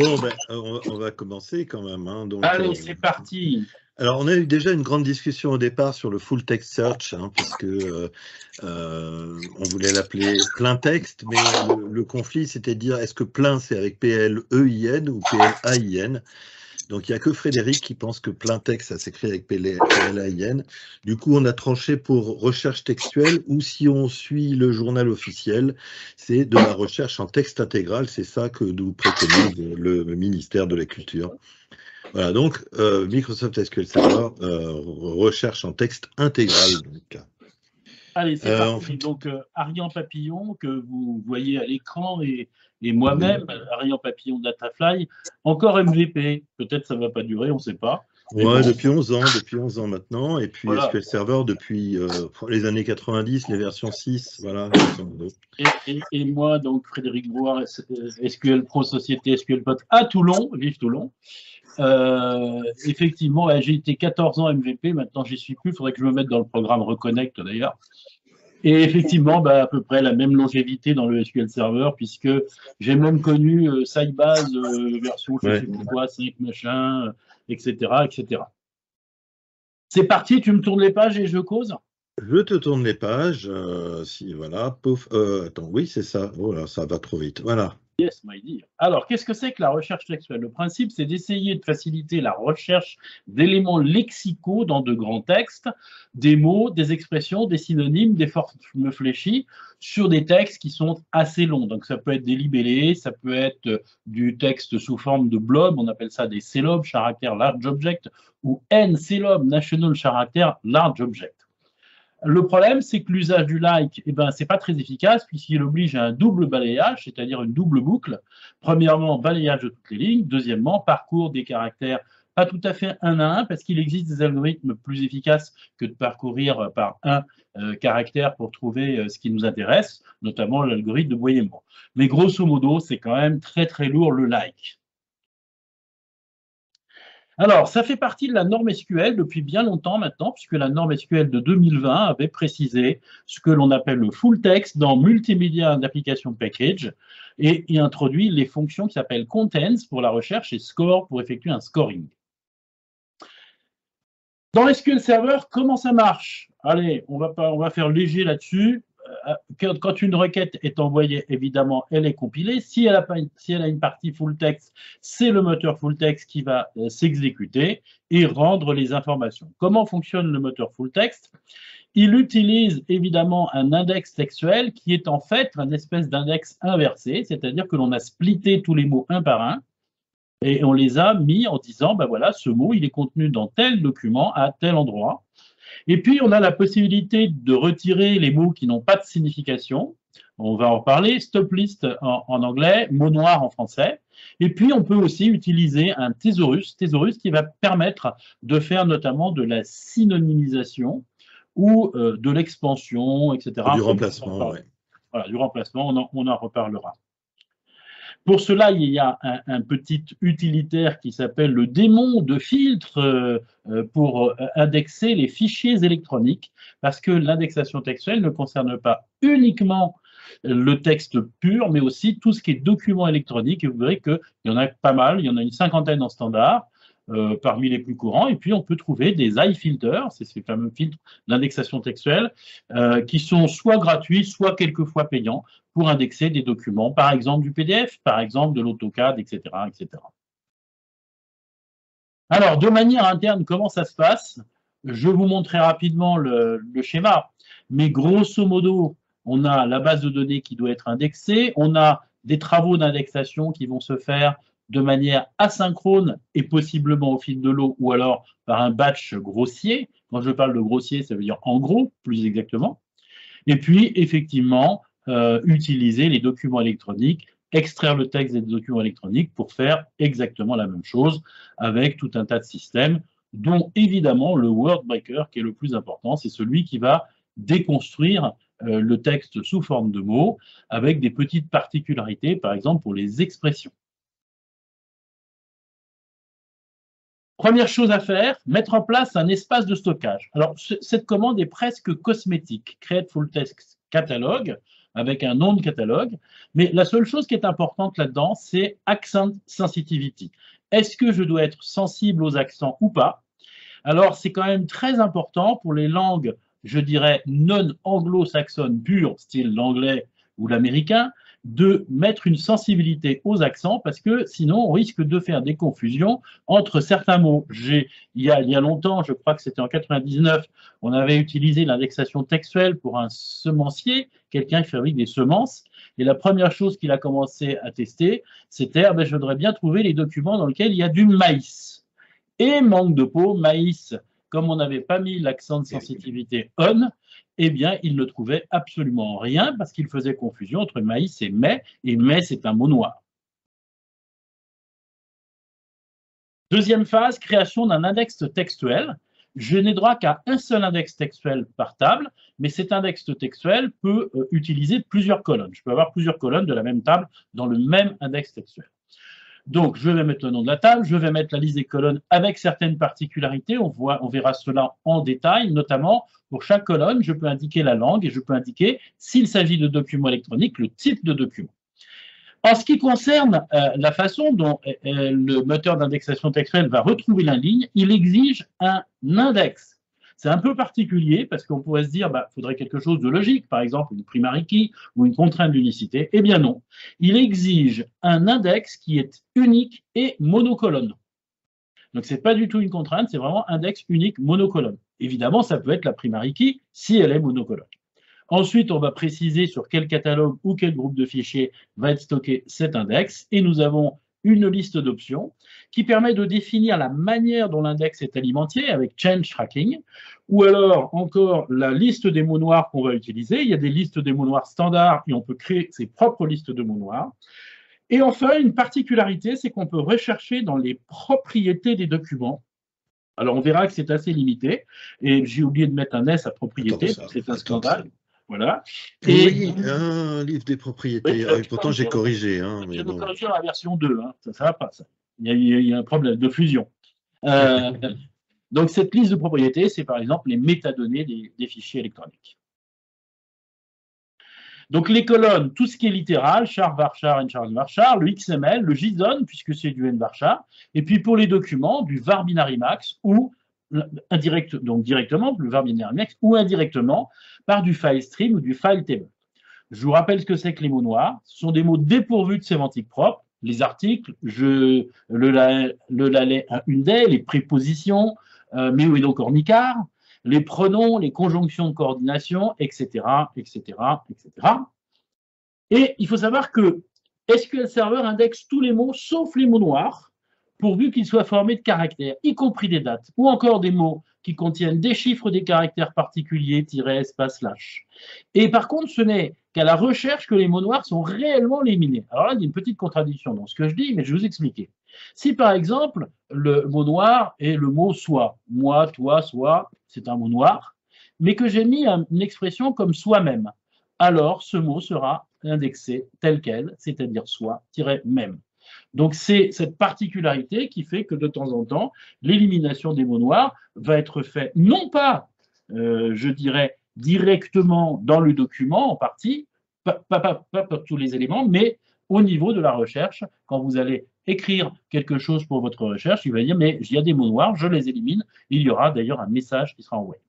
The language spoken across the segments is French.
Bon, ben, on va commencer quand même. Hein, donc, allez, c'est parti. Alors, on a eu déjà une grande discussion au départ sur le full text search, hein, puisque on voulait l'appeler plein texte, mais le conflit, c'était de dire est-ce que plein, c'est avec P-L-E-I-N ou P-L-A-I-n. Donc, il n'y a que Frédéric qui pense que plein texte, ça s'écrit avec P-L-A-I-n. Du coup, on a tranché pour recherche textuelle, ou si on suit le journal officiel, c'est de la recherche en texte intégral. C'est ça que nous préconise le ministère de la Culture. Voilà, donc Microsoft SQL Server recherche en texte intégral. Donc. Allez, c'est parti. Donc, Ariane Papillon, que vous voyez à l'écran, et moi-même, Ariane Papillon Datafly, encore MVP. Peut-être ça ne va pas durer, on ne sait pas. Ouais, bon. Depuis 11 ans maintenant, et puis voilà. SQL Server depuis les années 90, les versions 6, voilà. Et moi, donc, Frédéric Brouard, SQL Pro Société, SQL Pot à Toulon, vive Toulon. Effectivement, j'ai été 14 ans MVP, maintenant j'y suis plus, il faudrait que je me mette dans le programme Reconnect d'ailleurs. Et effectivement, à peu près la même longévité dans le SQL Server, puisque j'ai même connu Sybase version je sais plus quoi, 5 machin, etc., etc. C'est parti, tu me tournes les pages et je cause? Je te tourne les pages, si voilà, pouf, attends, oui c'est ça, oh là, ça va trop vite, voilà. Yes, my dear. Alors, qu'est-ce que c'est que la recherche textuelle? Le principe, c'est d'essayer de faciliter la recherche d'éléments lexicaux dans de grands textes, des mots, des expressions, des synonymes, des formes fléchies, sur des textes qui sont assez longs. Donc, ça peut être des libellés, ça peut être du texte sous forme de blob, on appelle ça des CLOB, Character Large Object, ou NCLOB, National Character Large Object. Le problème, c'est que l'usage du like, c'est pas très efficace puisqu'il oblige à un double balayage, c'est-à-dire une double boucle. Premièrement, balayage de toutes les lignes. Deuxièmement, parcours des caractères pas tout à fait un à un parce qu'il existe des algorithmes plus efficaces que de parcourir par un caractère pour trouver ce qui nous intéresse, notamment l'algorithme de Boyer-Moore. Mais grosso modo, c'est quand même très très lourd le like. Alors, ça fait partie de la norme SQL depuis bien longtemps maintenant, puisque la norme SQL de 2020 avait précisé ce que l'on appelle le full text dans Multimedia and Application Package et y introduit les fonctions qui s'appellent contents pour la recherche et score pour effectuer un scoring. Dans SQL Server, comment ça marche? Allez, on va faire léger là-dessus. Quand une requête est envoyée, évidemment, elle est compilée. Si elle a une partie full text, c'est le moteur full text qui va s'exécuter et rendre les informations. Comment fonctionne le moteur full text? Il utilise évidemment un index textuel qui est en fait une espèce d'index inversé, c'est-à-dire que l'on a splitté tous les mots un par un et on les a mis en disant, voilà, ce mot, il est contenu dans tel document à tel endroit. Et puis, on a la possibilité de retirer les mots qui n'ont pas de signification. On va en reparler. Stop list en anglais, mot noir en français. Et puis, on peut aussi utiliser un thésaurus qui va permettre de faire notamment de la synonymisation ou de l'expansion, etc. Du remplacement, oui. Voilà, du remplacement, on en reparlera. Pour cela, il y a un petit utilitaire qui s'appelle le démon de filtre pour indexer les fichiers électroniques, parce que l'indexation textuelle ne concerne pas uniquement le texte pur, mais aussi tout ce qui est document électronique. Et vous verrez qu'il y en a pas mal, il y en a une cinquantaine en standard, parmi les plus courants. Et puis, on peut trouver des iFilters, c'est ces fameux filtres d'indexation textuelle, qui sont soit gratuits, soit quelquefois payants, pour indexer des documents, par exemple du PDF, par exemple de l'AutoCAD, etc., etc. Alors, de manière interne, comment ça se passe? Je vous montrerai rapidement le schéma, mais grosso modo, on a la base de données qui doit être indexée, on a des travaux d'indexation qui vont se faire de manière asynchrone et possiblement au fil de l'eau ou alors par un batch grossier. Quand je parle de grossier, ça veut dire en gros, plus exactement. Et puis, effectivement, utiliser les documents électroniques, extraire le texte des documents électroniques pour faire exactement la même chose avec tout un tas de systèmes, dont évidemment le Wordbreaker qui est le plus important, c'est celui qui va déconstruire le texte sous forme de mots avec des petites particularités, par exemple pour les expressions. Première chose à faire, mettre en place un espace de stockage. Alors, cette commande est presque cosmétique. Create Full Text Catalog. avec un nom de catalogue. Mais la seule chose qui est importante là-dedans, c'est accent sensitivity. Est-ce que je dois être sensible aux accents ou pas? Alors, c'est quand même très important pour les langues, je dirais, non anglo-saxonnes pures, style l'anglais ou l'américain, de mettre une sensibilité aux accents parce que sinon, on risque de faire des confusions entre certains mots. Il y a longtemps, je crois que c'était en 99, on avait utilisé l'indexation textuelle pour un semencier, quelqu'un qui fabrique des semences. Et la première chose qu'il a commencé à tester, c'était ah ben, je voudrais bien trouver les documents dans lesquels il y a du maïs. Et manque de peau, maïs, comme on n'avait pas mis l'accent de sensitivité on, eh bien, il ne trouvait absolument rien parce qu'il faisait confusion entre maïs et mai c'est un mot noir. Deuxième phase, création d'un index textuel. Je n'ai droit qu'à un seul index textuel par table, mais cet index textuel peut utiliser plusieurs colonnes. Je peux avoir plusieurs colonnes de la même table dans le même index textuel. Donc, je vais mettre le nom de la table, je vais mettre la liste des colonnes avec certaines particularités. On verra cela en détail, notamment pour chaque colonne, je peux indiquer la langue et je peux indiquer, s'il s'agit de documents électroniques, le type de document. En ce qui concerne la façon dont le moteur d'indexation textuelle va retrouver la ligne, il exige un index. C'est un peu particulier parce qu'on pourrait se dire, il faudrait quelque chose de logique, par exemple une primary key ou une contrainte d'unicité. Eh bien non, il exige un index qui est unique et monocolonne. Donc ce n'est pas du tout une contrainte, c'est vraiment index unique monocolonne. Évidemment, ça peut être la primary key si elle est monocolonne. Ensuite, on va préciser sur quel catalogue ou quel groupe de fichiers va être stocké cet index. Et nous avons une liste d'options qui permet de définir la manière dont l'index est alimenté avec change tracking, ou alors encore la liste des mots noirs qu'on va utiliser. Il y a des listes des mots noirs standards et on peut créer ses propres listes de mots noirs. Et enfin, une particularité, c'est qu'on peut rechercher dans les propriétés des documents. Alors, on verra que c'est assez limité. Et j'ai oublié de mettre un S à propriété, c'est un scandale. Voilà. Et oui, un livre des propriétés. Oui, pourtant, j'ai corrigé. J'ai corrigé dans la version 2. Ça ne va pas, ça. Il y a un problème de fusion. Donc, cette liste de propriétés, c'est par exemple les métadonnées des fichiers électroniques. Donc, les colonnes, tout ce qui est littéral, char, varchar, nchar, varchar, le XML, le JSON, puisque c'est du nvarchar, et puis pour les documents, du var binary max ou donc directement, le var binary max, ou indirectement par du file stream ou du file table. Je vous rappelle ce que c'est que les mots noirs. Ce sont des mots dépourvus de sémantique propre. Les articles, le lalet, une des, les prépositions, mais oui, donc ornicar, les pronoms, les conjonctions de coordination, etc., etc., etc. Et il faut savoir que SQL Server indexe tous les mots, sauf les mots noirs, pourvu qu'ils soient formés de caractères, y compris des dates, ou encore des mots qui contiennent des chiffres, des caractères particuliers, tiret, espace, slash. Et par contre, ce n'est qu'à la recherche que les mots noirs sont réellement éliminés. Alors là, il y a une petite contradiction dans ce que je dis, mais je vais vous expliquer. Si par exemple, le mot noir est le mot soi, moi, toi, soi, c'est un mot noir, mais que j'ai mis une expression comme soi-même, alors ce mot sera indexé tel quel, c'est-à-dire soi-même. Donc, c'est cette particularité qui fait que de temps en temps, l'élimination des mots noirs va être faite non pas, je dirais, directement dans le document en partie, pas pour tous les éléments, mais au niveau de la recherche. Quand vous allez écrire quelque chose pour votre recherche, il va dire, mais il y a des mots noirs, je les élimine. Il y aura d'ailleurs un message qui sera envoyé.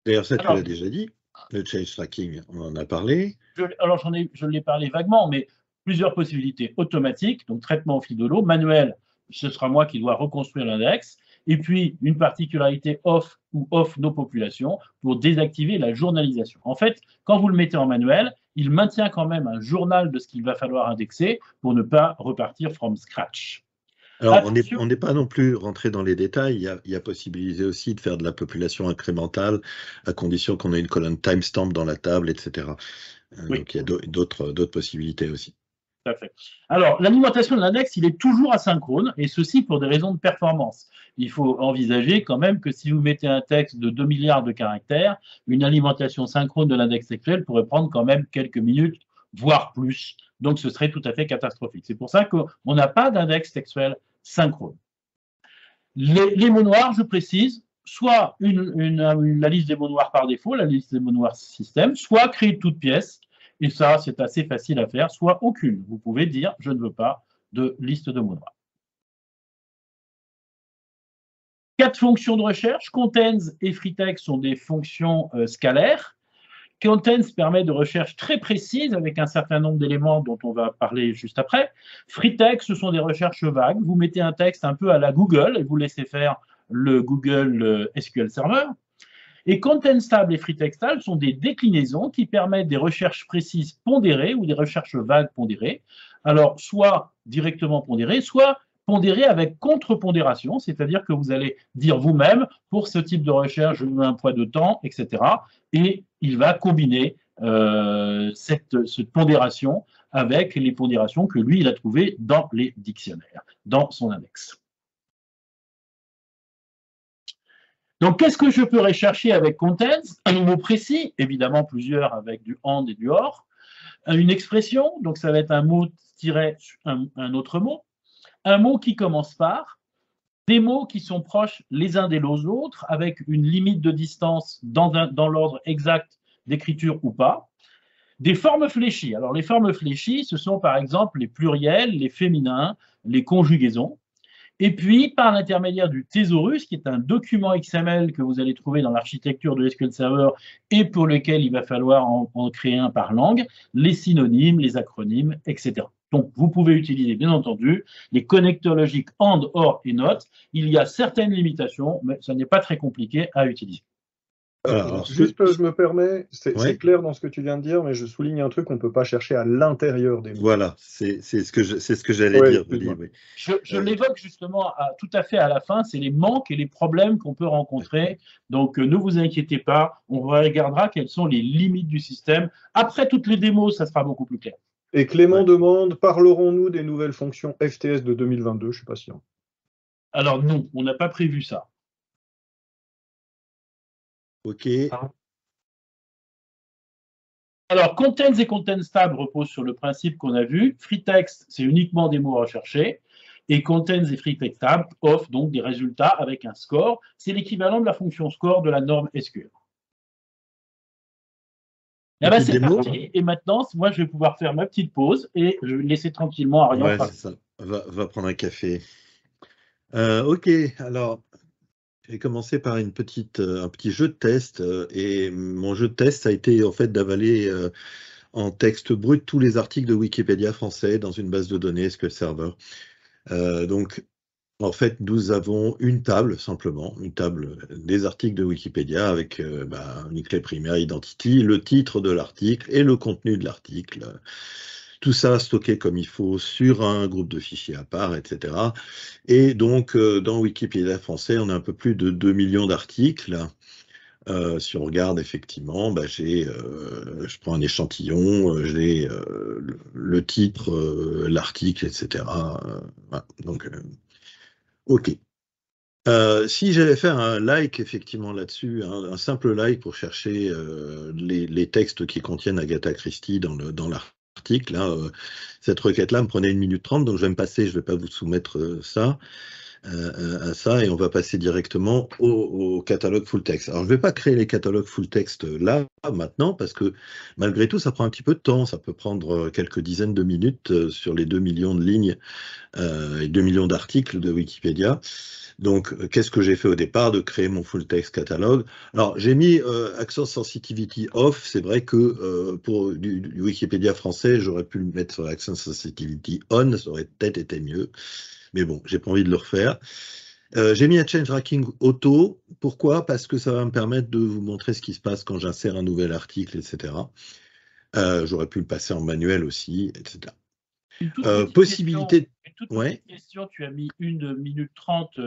D'ailleurs, ça, tu l'as déjà dit, le change tracking, on en a parlé. Alors, je l'ai parlé vaguement, mais plusieurs possibilités automatiques, donc traitement au fil de l'eau, manuel, ce sera moi qui dois reconstruire l'index, et puis une particularité off ou off no population pour désactiver la journalisation. En fait, quand vous le mettez en manuel, il maintient quand même un journal de ce qu'il va falloir indexer pour ne pas repartir from scratch. Alors, on n'est pas non plus rentré dans les détails. Il y a possibilité aussi de faire de la population incrémentale à condition qu'on ait une colonne timestamp dans la table, etc. Oui. Donc, il y a d'autres possibilités aussi. Tout à fait. Alors, l'alimentation de l'index, il est toujours asynchrone, et ceci pour des raisons de performance. Il faut envisager quand même que si vous mettez un texte de 2 milliards de caractères, une alimentation synchrone de l'index textuel pourrait prendre quand même quelques minutes, voire plus. Donc, ce serait tout à fait catastrophique. C'est pour ça qu'on n'a pas d'index textuel synchrone. Les mots noirs, je précise, soit la liste des mots noirs par défaut, la liste des mots noirs système, soit créer toute pièce, et ça c'est assez facile à faire, soit aucune. Vous pouvez dire je ne veux pas de liste de mots noirs. 4 fonctions de recherche. Contains et freetext sont des fonctions scalaires. Contains permet de recherche très précise avec un certain nombre d'éléments dont on va parler juste après. Freetext, ce sont des recherches vagues. Vous mettez un texte un peu à la Google et vous laissez faire le Google SQL Server. Et Contentstable et freetextable sont des déclinaisons qui permettent des recherches précises pondérées ou des recherches vagues pondérées. Alors, soit directement pondérées, soit pondérées avec contre-pondération, c'est-à-dire que vous allez dire vous-même, pour ce type de recherche, je veux un poids de temps, etc. Et il va combiner cette pondération avec les pondérations que lui, il a trouvées dans les dictionnaires, dans son index. Donc, qu'est-ce que je peux rechercher avec Contains? Un mot précis, évidemment plusieurs avec du and et du or. Une expression, donc ça va être un mot tiré un autre mot. Un mot qui commence par, des mots qui sont proches les uns des autres, avec une limite de distance dans l'ordre exact d'écriture ou pas. Des formes fléchies. Alors, les formes fléchies, ce sont par exemple les pluriels, les féminins, les conjugaisons. Et puis, par l'intermédiaire du thésaurus, qui est un document XML que vous allez trouver dans l'architecture de SQL Server et pour lequel il va falloir en créer un par langue, les synonymes, les acronymes, etc. Donc, vous pouvez utiliser, bien entendu, les connecteurs logiques AND, OR et NOT. Il y a certaines limitations, mais ça n'est pas très compliqué à utiliser. Alors, juste, je me permets, c'est clair dans ce que tu viens de dire, mais je souligne un truc qu'on ne peut pas chercher à l'intérieur des mots. Voilà, c'est ce que j'allais dire. Oui. Je l'évoque justement tout à fait à la fin, c'est les manques et les problèmes qu'on peut rencontrer. Donc, ne vous inquiétez pas, on regardera quelles sont les limites du système. Après toutes les démos, ça sera beaucoup plus clair. Et Clément demande, parlerons-nous des nouvelles fonctions FTS de 2022? Je ne suis pas sûr. Alors non, on n'a pas prévu ça. Ok. Alors, Contains et Contentstable reposent sur le principe qu'on a vu. Freetext, c'est uniquement des mots recherchés. Et Contains et freetextable offrent donc des résultats avec un score. C'est l'équivalent de la fonction score de la norme SQL. Et ben, c'est parti. Et maintenant, moi, je vais pouvoir faire ma petite pause et je vais laisser tranquillement Ariane. Ouais, c'est ça. Va prendre un café. Ok, alors... J'ai commencé par un petit jeu de test et mon jeu de test a été en fait d'avaler en texte brut tous les articles de Wikipédia français dans une base de données SQL Server. Donc en fait nous avons une table simplement, une table des articles de Wikipédia avec une clé primaire identity, le titre de l'article et le contenu de l'article. Tout ça stocké comme il faut sur un groupe de fichiers à part, etc. Et donc, dans Wikipédia français, on a un peu plus de 2 millions d'articles. Si on regarde, effectivement, je prends un échantillon, j'ai le titre, l'article, etc. Voilà. Donc, OK. Si j'avais fait un like, effectivement, là-dessus, un simple like pour chercher les textes qui contiennent Agatha Christie dans l'article, cette requête-là me prenait 1 minute 30, donc je vais me passer, je ne vais pas vous soumettre ça à ça, et on va passer directement au catalogue full text. Alors, je ne vais pas créer les catalogues full text là, maintenant, parce que malgré tout, ça prend un petit peu de temps. Ça peut prendre quelques dizaines de minutes sur les 2 millions de lignes et 2 millions d'articles de Wikipédia. Donc, qu'est-ce que j'ai fait au départ? De créer mon full text catalogue. Alors, j'ai mis Access Sensitivity off. C'est vrai que pour du Wikipédia français, j'aurais pu le mettre sur Access Sensitivity on. Ça aurait peut-être été mieux. Mais bon, j'ai pas envie de le refaire. J'ai mis un change tracking auto. Pourquoi? Parce que ça va me permettre de vous montrer ce qui se passe quand j'insère un nouvel article, etc. J'aurais pu le passer en manuel aussi, etc. Possibilité. Une toute petite question, tu as mis 1 minute 30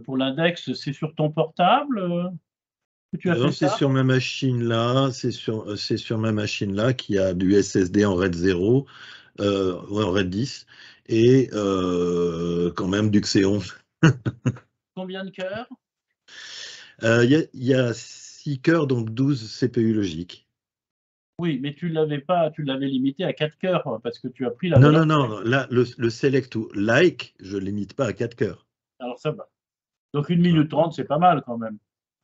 pour l'index, c'est sur ton portable que tu as fait c'est ça? sur ma machine là, c'est sur ma machine là qui a du SSD en RAID 0, en RAID 10, et quand même du Xeon. Combien de cœurs? Il y a 6 cœurs, donc 12 CPU logiques. Oui, mais tu l'avais limité à 4 cœurs parce que tu as pris la Non, valeur. non, là, le select to like, je ne limite pas à 4 cœurs. Alors ça va. Donc 1 minute 30, c'est pas mal quand même.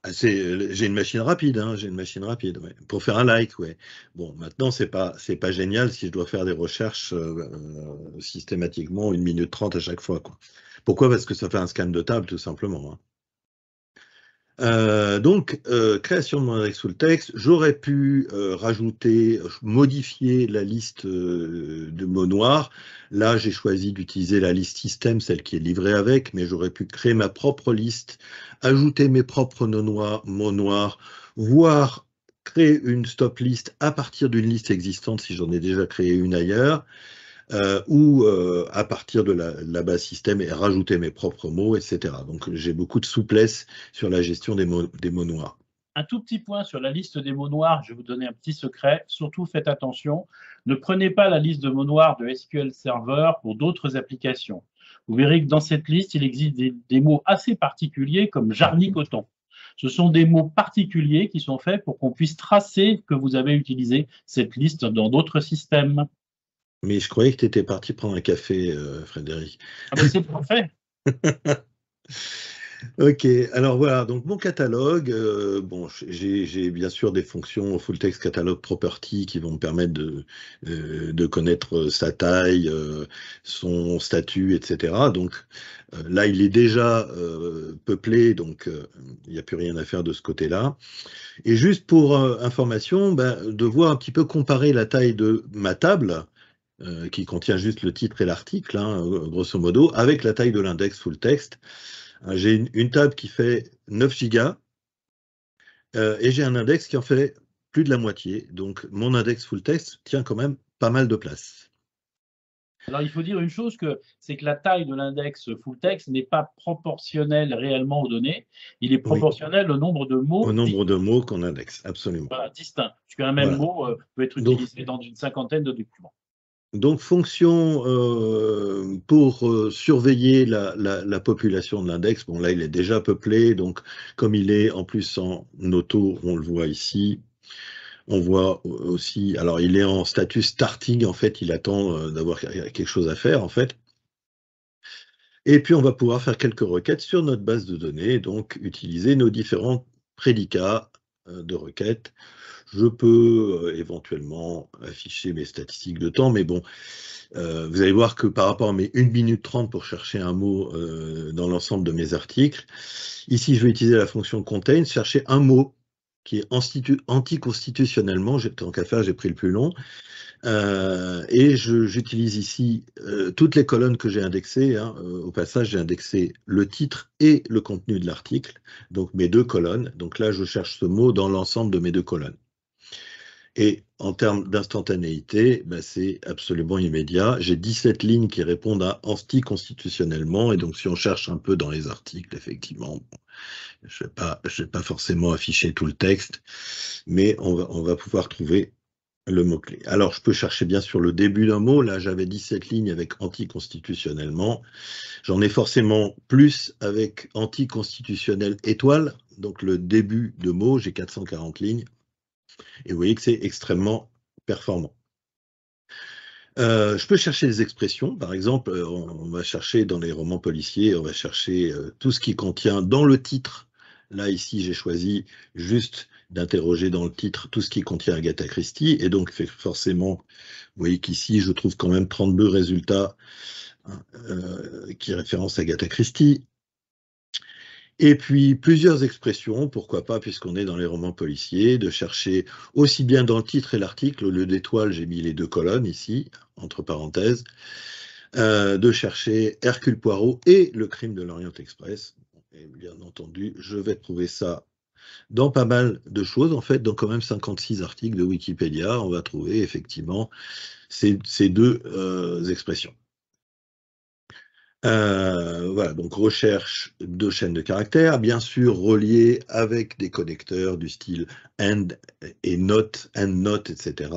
J'ai une machine rapide, hein, j'ai une machine rapide, ouais. Pour faire un like, ouais. Bon, maintenant, c'est pas génial si je dois faire des recherches systématiquement 1 minute 30 à chaque fois, quoi. Pourquoi? Parce que ça fait un scan de table, tout simplement, hein. Donc, création de mon index full text, j'aurais pu modifier la liste de mots noirs. Là, j'ai choisi d'utiliser la liste système, celle qui est livrée avec, mais j'aurais pu créer ma propre liste, ajouter mes propres mots noirs, voire créer une stop list à partir d'une liste existante si j'en ai déjà créé une ailleurs. Ou à partir de la base système et rajouter mes propres mots, etc. Donc j'ai beaucoup de souplesse sur la gestion des mots noirs. Un tout petit point sur la liste des mots noirs, je vais vous donner un petit secret. Surtout, faites attention, ne prenez pas la liste de mots noirs de SQL Server pour d'autres applications. Vous verrez que dans cette liste, il existe des mots assez particuliers comme jarnicoton. Ce sont des mots particuliers qui sont faits pour qu'on puisse tracer que vous avez utilisé cette liste dans d'autres systèmes. Mais je croyais que tu étais parti prendre un café, Frédéric. Ah ben c'est parfait. Ok, alors voilà, donc mon catalogue, bon, j'ai bien sûr des fonctions full text catalog property qui vont me permettre de connaître sa taille, son statut, etc. Donc là, il est déjà peuplé, donc il n'y a plus rien à faire de ce côté-là. Et juste pour information, de voir un petit peu comparer la taille de ma table, qui contient juste le titre et l'article, hein, grosso modo, avec la taille de l'index full text. J'ai une table qui fait 9 gigas et j'ai un index qui en fait plus de la moitié. Donc mon index full text tient quand même pas mal de place. Alors, il faut dire une chose, c'est que la taille de l'index full text n'est pas proportionnelle réellement aux données. Il est proportionnel au nombre de mots. Au nombre de mots qu'on indexe, absolument. Voilà, distinct. Parce qu'un même mot peut être utilisé dans une cinquantaine de documents. Donc, fonction pour surveiller la population de l'index. Bon, là, il est déjà peuplé. Donc, comme il est en plus en auto, on le voit ici. On voit aussi, alors il est en statut starting, en fait, il attend d'avoir quelque chose à faire, en fait. Et puis, on va pouvoir faire quelques requêtes sur notre base de données, donc utiliser nos différents prédicats de requêtes. Je peux éventuellement afficher mes statistiques de temps, mais bon, vous allez voir que par rapport à mes 1 minute 30 pour chercher un mot dans l'ensemble de mes articles, ici, je vais utiliser la fonction contain, chercher un mot qui est anticonstitutionnellement, tant qu'à faire, j'ai pris le plus long, et j'utilise ici toutes les colonnes que j'ai indexées, hein. Au passage, j'ai indexé le titre et le contenu de l'article, donc mes 2 colonnes. Donc là, je cherche ce mot dans l'ensemble de mes 2 colonnes. Et en termes d'instantanéité, c'est absolument immédiat. J'ai 17 lignes qui répondent à anticonstitutionnellement, et donc si on cherche un peu dans les articles, effectivement, je vais pas forcément afficher tout le texte, mais on va pouvoir trouver le mot-clé. Alors, je peux chercher bien sûr le début d'un mot. Là, j'avais 17 lignes avec anticonstitutionnellement. J'en ai forcément plus avec anticonstitutionnel étoile. Donc, le début de mot, j'ai 440 lignes. Et vous voyez que c'est extrêmement performant. Je peux chercher les expressions. Par exemple, on va chercher dans les romans policiers, on va chercher tout ce qui contient dans le titre. Là, ici, j'ai choisi juste d'interroger dans le titre tout ce qui contient Agatha Christie. Et donc, forcément, vous voyez qu'ici, je trouve quand même 32 résultats qui référencent Agatha Christie. Et puis, plusieurs expressions, pourquoi pas, puisqu'on est dans les romans policiers, de chercher aussi bien dans le titre et l'article, au lieu d'étoiles, j'ai mis les 2 colonnes ici, entre parenthèses, de chercher Hercule Poirot et le crime de l'Orient Express. Et bien entendu, je vais trouver ça dans pas mal de choses, en fait, dans quand même 56 articles de Wikipédia, on va trouver effectivement ces 2 expressions. Voilà, donc recherche de chaînes de caractères, bien sûr relié avec des connecteurs du style AND et NOT, etc.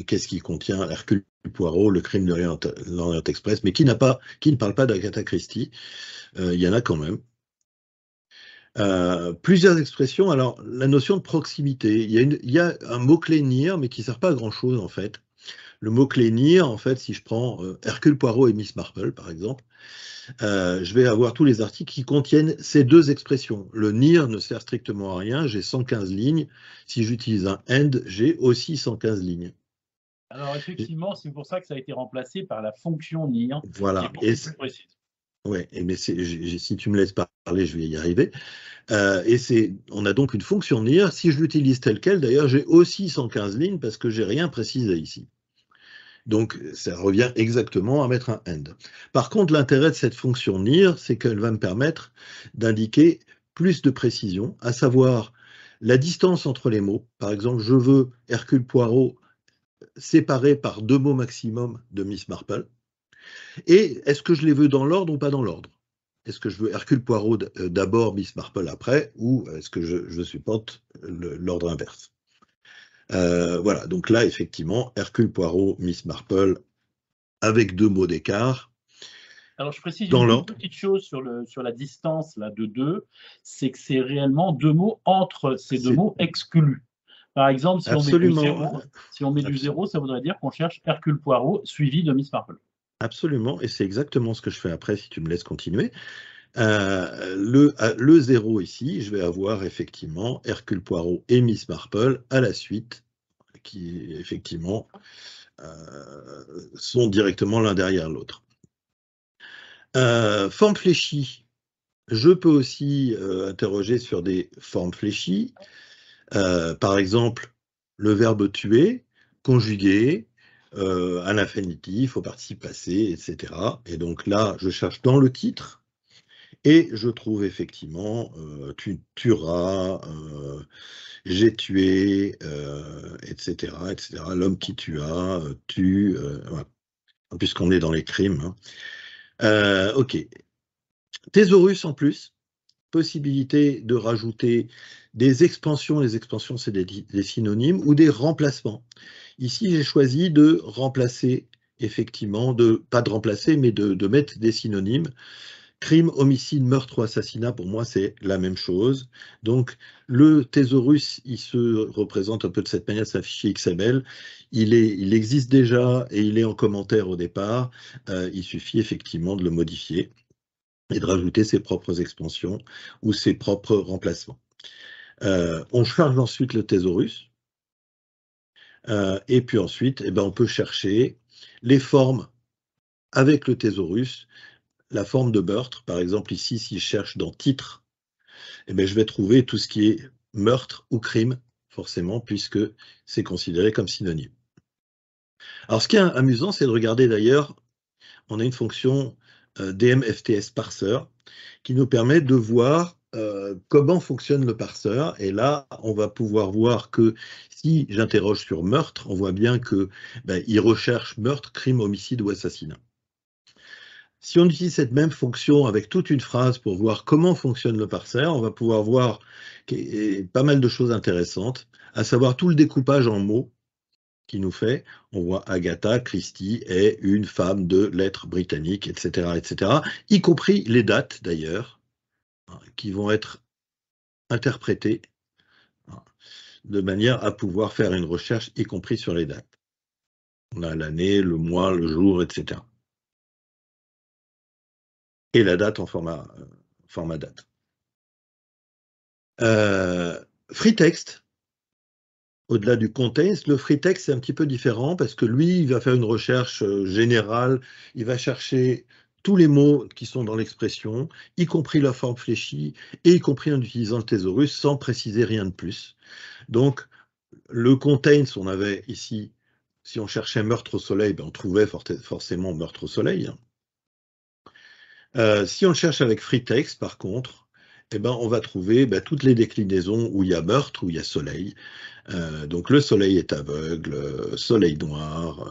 Qu'est-ce qui contient Hercule Poirot, le crime de l'Orient Express, mais qui ne parle pas d'Agatha Christie. Il y en a quand même. Plusieurs expressions. Alors, la notion de proximité. Il y a un mot-clé near, mais qui ne sert pas à grand-chose, en fait. le mot-clé NIR, en fait, si je prends Hercule Poirot et Miss Marple, par exemple, je vais avoir tous les articles qui contiennent ces deux expressions. Le NIR ne sert strictement à rien, j'ai 115 lignes. Si j'utilise un AND, j'ai aussi 115 lignes. Alors effectivement, c'est pour ça que ça a été remplacé par la fonction NIR, voilà. qui est beaucoup plus précise. Oui, mais si tu me laisses parler, je vais y arriver. On a donc une fonction NIR. Si je l'utilise telle quelle, d'ailleurs, j'ai aussi 115 lignes parce que j'ai rien précisé ici. Donc, ça revient exactement à mettre un AND. Par contre, l'intérêt de cette fonction NIR, c'est qu'elle va me permettre d'indiquer plus de précision, à savoir la distance entre les mots. Par exemple, je veux Hercule Poirot séparé par 2 mots maximum de Miss Marple. Et est-ce que je les veux dans l'ordre ou pas dans l'ordre? Est-ce que je veux Hercule Poirot d'abord, Miss Marple après, ou est-ce que je supporte l'ordre inverse? Voilà, donc là, effectivement, Hercule Poirot, Miss Marple, avec 2 mots d'écart. Alors, je précise une petite chose sur la distance là, de 2, c'est que c'est réellement 2 mots entre ces 2 mots exclus. Par exemple, si on met du 0, ça voudrait dire qu'on cherche Hercule Poirot suivi de Miss Marple. Absolument, et c'est exactement ce que je fais après, si tu me laisses continuer. Le 0 ici, je vais avoir effectivement Hercule Poirot et Miss Marple à la suite, qui effectivement sont directement l'un derrière l'autre. Forme fléchie, je peux aussi interroger sur des formes fléchies. Par exemple, le verbe tuer, conjugué à l'infinitif, au participe passé, etc. Et donc là, je cherche dans le titre et je trouve effectivement tu tueras, j'ai tué, etc., etc. L'homme qui tua, tue, voilà. Puisqu'on est dans les crimes. Hein. Ok. Thésaurus en plus, possibilité de rajouter des expansions. Les expansions, c'est des synonymes ou des remplacements. Ici, j'ai choisi de remplacer, effectivement, pas de remplacer, mais de mettre des synonymes. Crime, homicide, meurtre ou assassinat, pour moi, c'est la même chose. Donc, le thésaurus, il se représente un peu de cette manière, c'est un fichier XML. Il existe déjà et il est en commentaire au départ. Il suffit effectivement de le modifier et de rajouter ses propres expansions ou ses propres remplacements. On charge ensuite le thésaurus. Et puis ensuite, on peut chercher les formes avec le thésaurus. La forme de meurtre, par exemple ici, si je cherche dans titre, je vais trouver tout ce qui est meurtre ou crime, forcément, puisque c'est considéré comme synonyme. Alors, ce qui est amusant, c'est de regarder d'ailleurs, on a une fonction DMFTS parseur qui nous permet de voir comment fonctionne le parseur. Et là, on va pouvoir voir que si j'interroge sur meurtre, on voit bien que il recherche meurtre, crime, homicide ou assassinat. Si on utilise cette même fonction avec toute une phrase pour voir comment fonctionne le parseur, on va pouvoir voir pas mal de choses intéressantes, à savoir tout le découpage en mots qui nous fait. On voit Agatha Christie est une femme de lettres britanniques, etc., etc., y compris les dates d'ailleurs, qui vont être interprétées de manière à pouvoir faire une recherche, y compris sur les dates. On a l'année, le mois, le jour, etc. Et la date en format date. Free text, au-delà du contexte, le free text c'est un petit peu différent parce que lui, il va faire une recherche générale, il va chercher tous les mots qui sont dans l'expression, y compris la forme fléchie, et y compris en utilisant le thésaurus, sans préciser rien de plus. Donc, le contains, on avait ici, si on cherchait meurtre au soleil, on trouvait forcément meurtre au soleil. Si on le cherche avec free text, par contre, on va trouver toutes les déclinaisons où il y a meurtre, où il y a soleil. Donc le soleil est aveugle, soleil noir,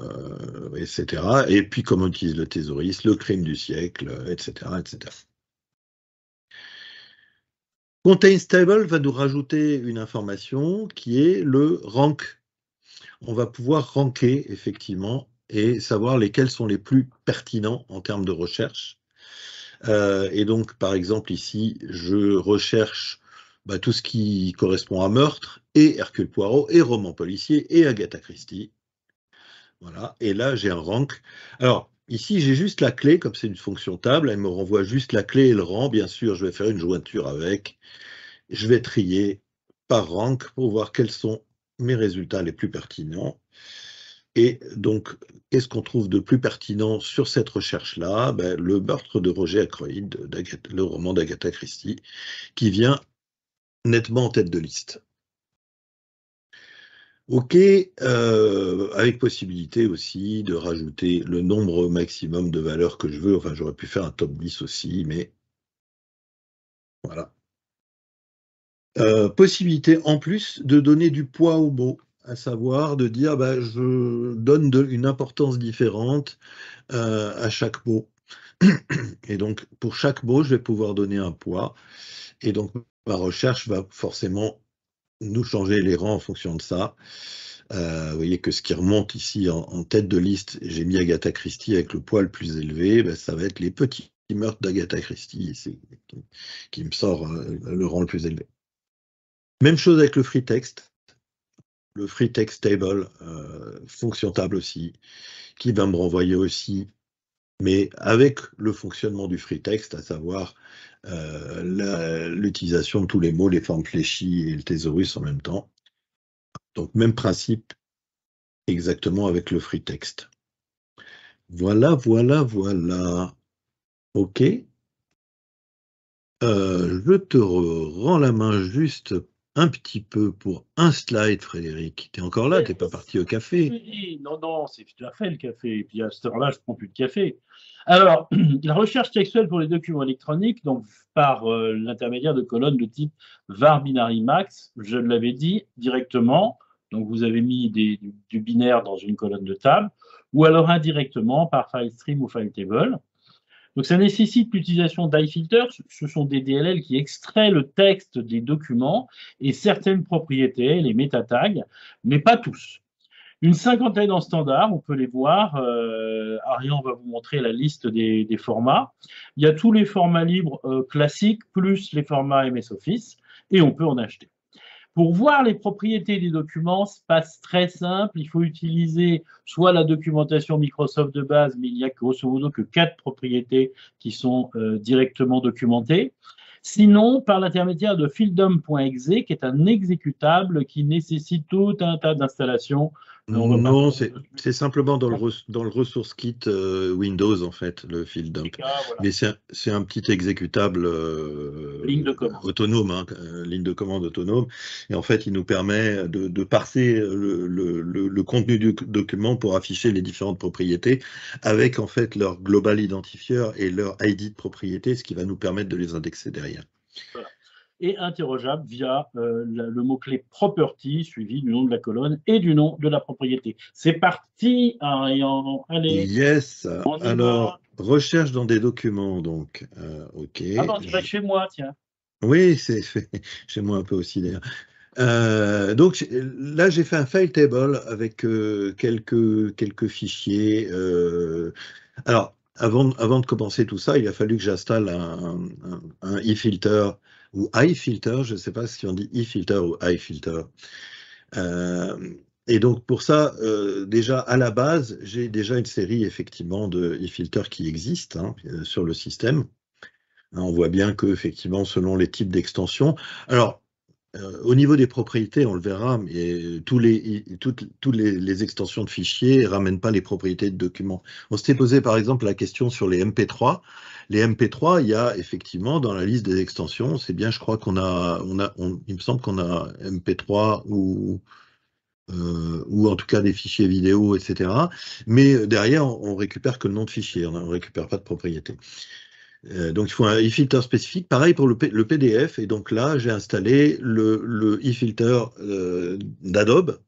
etc. Et puis comme on utilise le thésaurus, le crime du siècle, etc., etc. Contains table va nous rajouter une information qui est le rank. On va pouvoir ranker effectivement et savoir lesquels sont les plus pertinents en termes de recherche. Et donc, par exemple, ici, je recherche tout ce qui correspond à meurtre, et Hercule Poirot, et roman policier, et Agatha Christie. Voilà, et là j'ai un rank. Alors, ici j'ai juste la clé, comme c'est une fonction table, elle me renvoie juste la clé et le rang. Bien sûr, je vais faire une jointure avec. Je vais trier par rank pour voir quels sont mes résultats les plus pertinents. Et donc, qu'est-ce qu'on trouve de plus pertinent sur cette recherche-là? Ben, le meurtre de Roger Ackroyd, le roman d'Agatha Christie, qui vient nettement en tête de liste. OK, avec possibilité aussi de rajouter le nombre maximum de valeurs que je veux. Enfin, j'aurais pu faire un top 10 aussi, mais voilà. Possibilité en plus de donner du poids au mot, à savoir de dire bah, je donne une importance différente à chaque mot. Et donc, pour chaque mot, je vais pouvoir donner un poids. Et donc, ma recherche va forcément nous changer les rangs en fonction de ça. Vous voyez que ce qui remonte ici en tête de liste, j'ai mis Agatha Christie avec le poids le plus élevé, ben, ça va être les petits meurtres d'Agatha Christie qui me sort le rang le plus élevé. Même chose avec le free text. Le free text table, fonction table aussi, qui va me renvoyer aussi, mais avec le fonctionnement du free text, à savoir l'utilisation de tous les mots, les formes fléchies et le thésaurus en même temps. Donc, même principe, exactement avec le free text. Voilà. OK. Je te rends la main juste un petit peu pour un slide, Frédéric. Tu es encore là, tu n'es pas parti au café. Non, c'est déjà fait le café. Et puis à cette heure-là, je ne prends plus de café. Alors, la recherche textuelle pour les documents électroniques, donc par l'intermédiaire de colonnes de type var binary max, je l'avais dit directement. Donc, vous avez mis du binaire dans une colonne de table, ou alors indirectement par FileStream ou FileTable. Donc, ça nécessite l'utilisation d'iFilter. Ce sont des DLL qui extraient le texte des documents et certaines propriétés, les métatags, mais pas tous. Une cinquantaine en standard, on peut les voir. Ariane va vous montrer la liste des formats. Il y a tous les formats libres classiques, plus les formats MS Office, et on peut en acheter. Pour voir les propriétés des documents, c'est pas très simple. Il faut utiliser soit la documentation Microsoft de base, mais il n'y a grosso modo que 4 propriétés qui sont directement documentées. Sinon, par l'intermédiaire de fieldom.exe, qui est un exécutable qui nécessite tout un tas d'installations. Non, c'est simplement dans le resource kit Windows, en fait, le field dump. Voilà. Mais c'est un petit exécutable autonome, hein, ligne de commande autonome. Et en fait, il nous permet de parser le contenu du document pour afficher les différentes propriétés avec, en fait, leur global identifier et leur ID de propriété, ce qui va nous permettre de les indexer derrière. Voilà. Et interrogeable via le mot-clé property suivi du nom de la colonne et du nom de la propriété. C'est parti, Ariane. Allez. Yes. Alors, recherche dans des documents, donc. OK. Ah non, c'est chez moi, tiens. Oui, c'est chez moi un peu aussi, d'ailleurs. Donc, là, j'ai fait un file table avec quelques fichiers. Alors, avant de commencer tout ça, il a fallu que j'installe un e-filter ou iFilter, je ne sais pas si on dit e-filter ou iFilter. Et donc pour ça, déjà à la base, j'ai déjà une série effectivement de e-filters qui existent sur le système. On voit bien que effectivement, selon les types d'extensions. Alors, au niveau des propriétés, on le verra, mais toutes les extensions de fichiers ne ramènent pas les propriétés de documents. On s'était posé par exemple la question sur les MP3. Les MP3, il y a effectivement dans la liste des extensions, c'est bien, je crois qu'on il me semble qu'on a MP3 ou en tout cas des fichiers vidéo, etc. Mais derrière, on récupère que le nom de fichier, on ne récupère pas de propriété. Donc il faut un e-filter spécifique, pareil pour le PDF, et donc là j'ai installé le e-filter d'Adobe.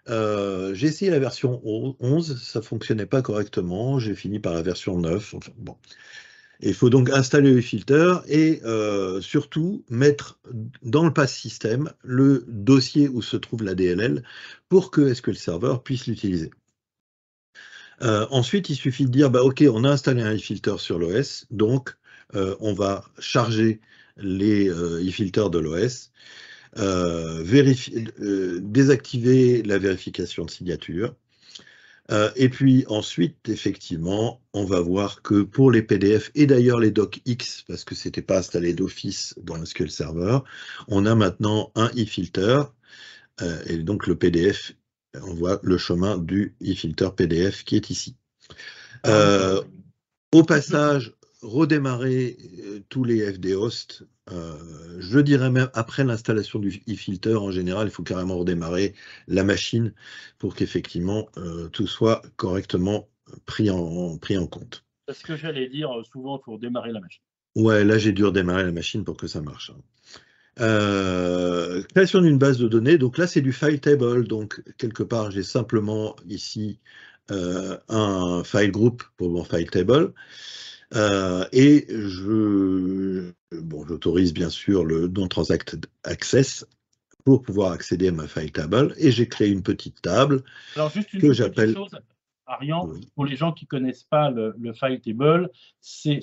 J'ai essayé la version 11, ça ne fonctionnait pas correctement, j'ai fini par la version 9. Enfin, bon. Il faut donc installer le e-filter et surtout mettre dans le pass système le dossier où se trouve la DLL pour que SQL Server puisse l'utiliser. Ensuite, il suffit de dire, bah, OK, on a installé un e-filter sur l'OS, donc on va charger les e-filters de l'OS, désactiver la vérification de signature, Et puis ensuite, effectivement, on va voir que pour les PDF et d'ailleurs les docx, parce que c'était pas installé d'office dans SQL Server, on a maintenant un e-filter, et donc le PDF, on voit le chemin du e-filter PDF qui est ici. Au passage, redémarrer tous les FD-host, je dirais même après l'installation du e-filter, en général, il faut carrément redémarrer la machine pour qu'effectivement tout soit correctement pris en compte. C'est ce que j'allais dire, souvent il faut redémarrer la machine. Ouais, là j'ai dû redémarrer la machine pour que ça marche. Création d'une base de données, donc là c'est du file table, donc quelque part j'ai simplement ici un file group pour mon file table. Et j'autorise bien sûr le non-transact access pour pouvoir accéder à ma file table, et j'ai créé une petite table. Alors juste une petite chose, Arian, oui. Pour les gens qui ne connaissent pas le file table, c'est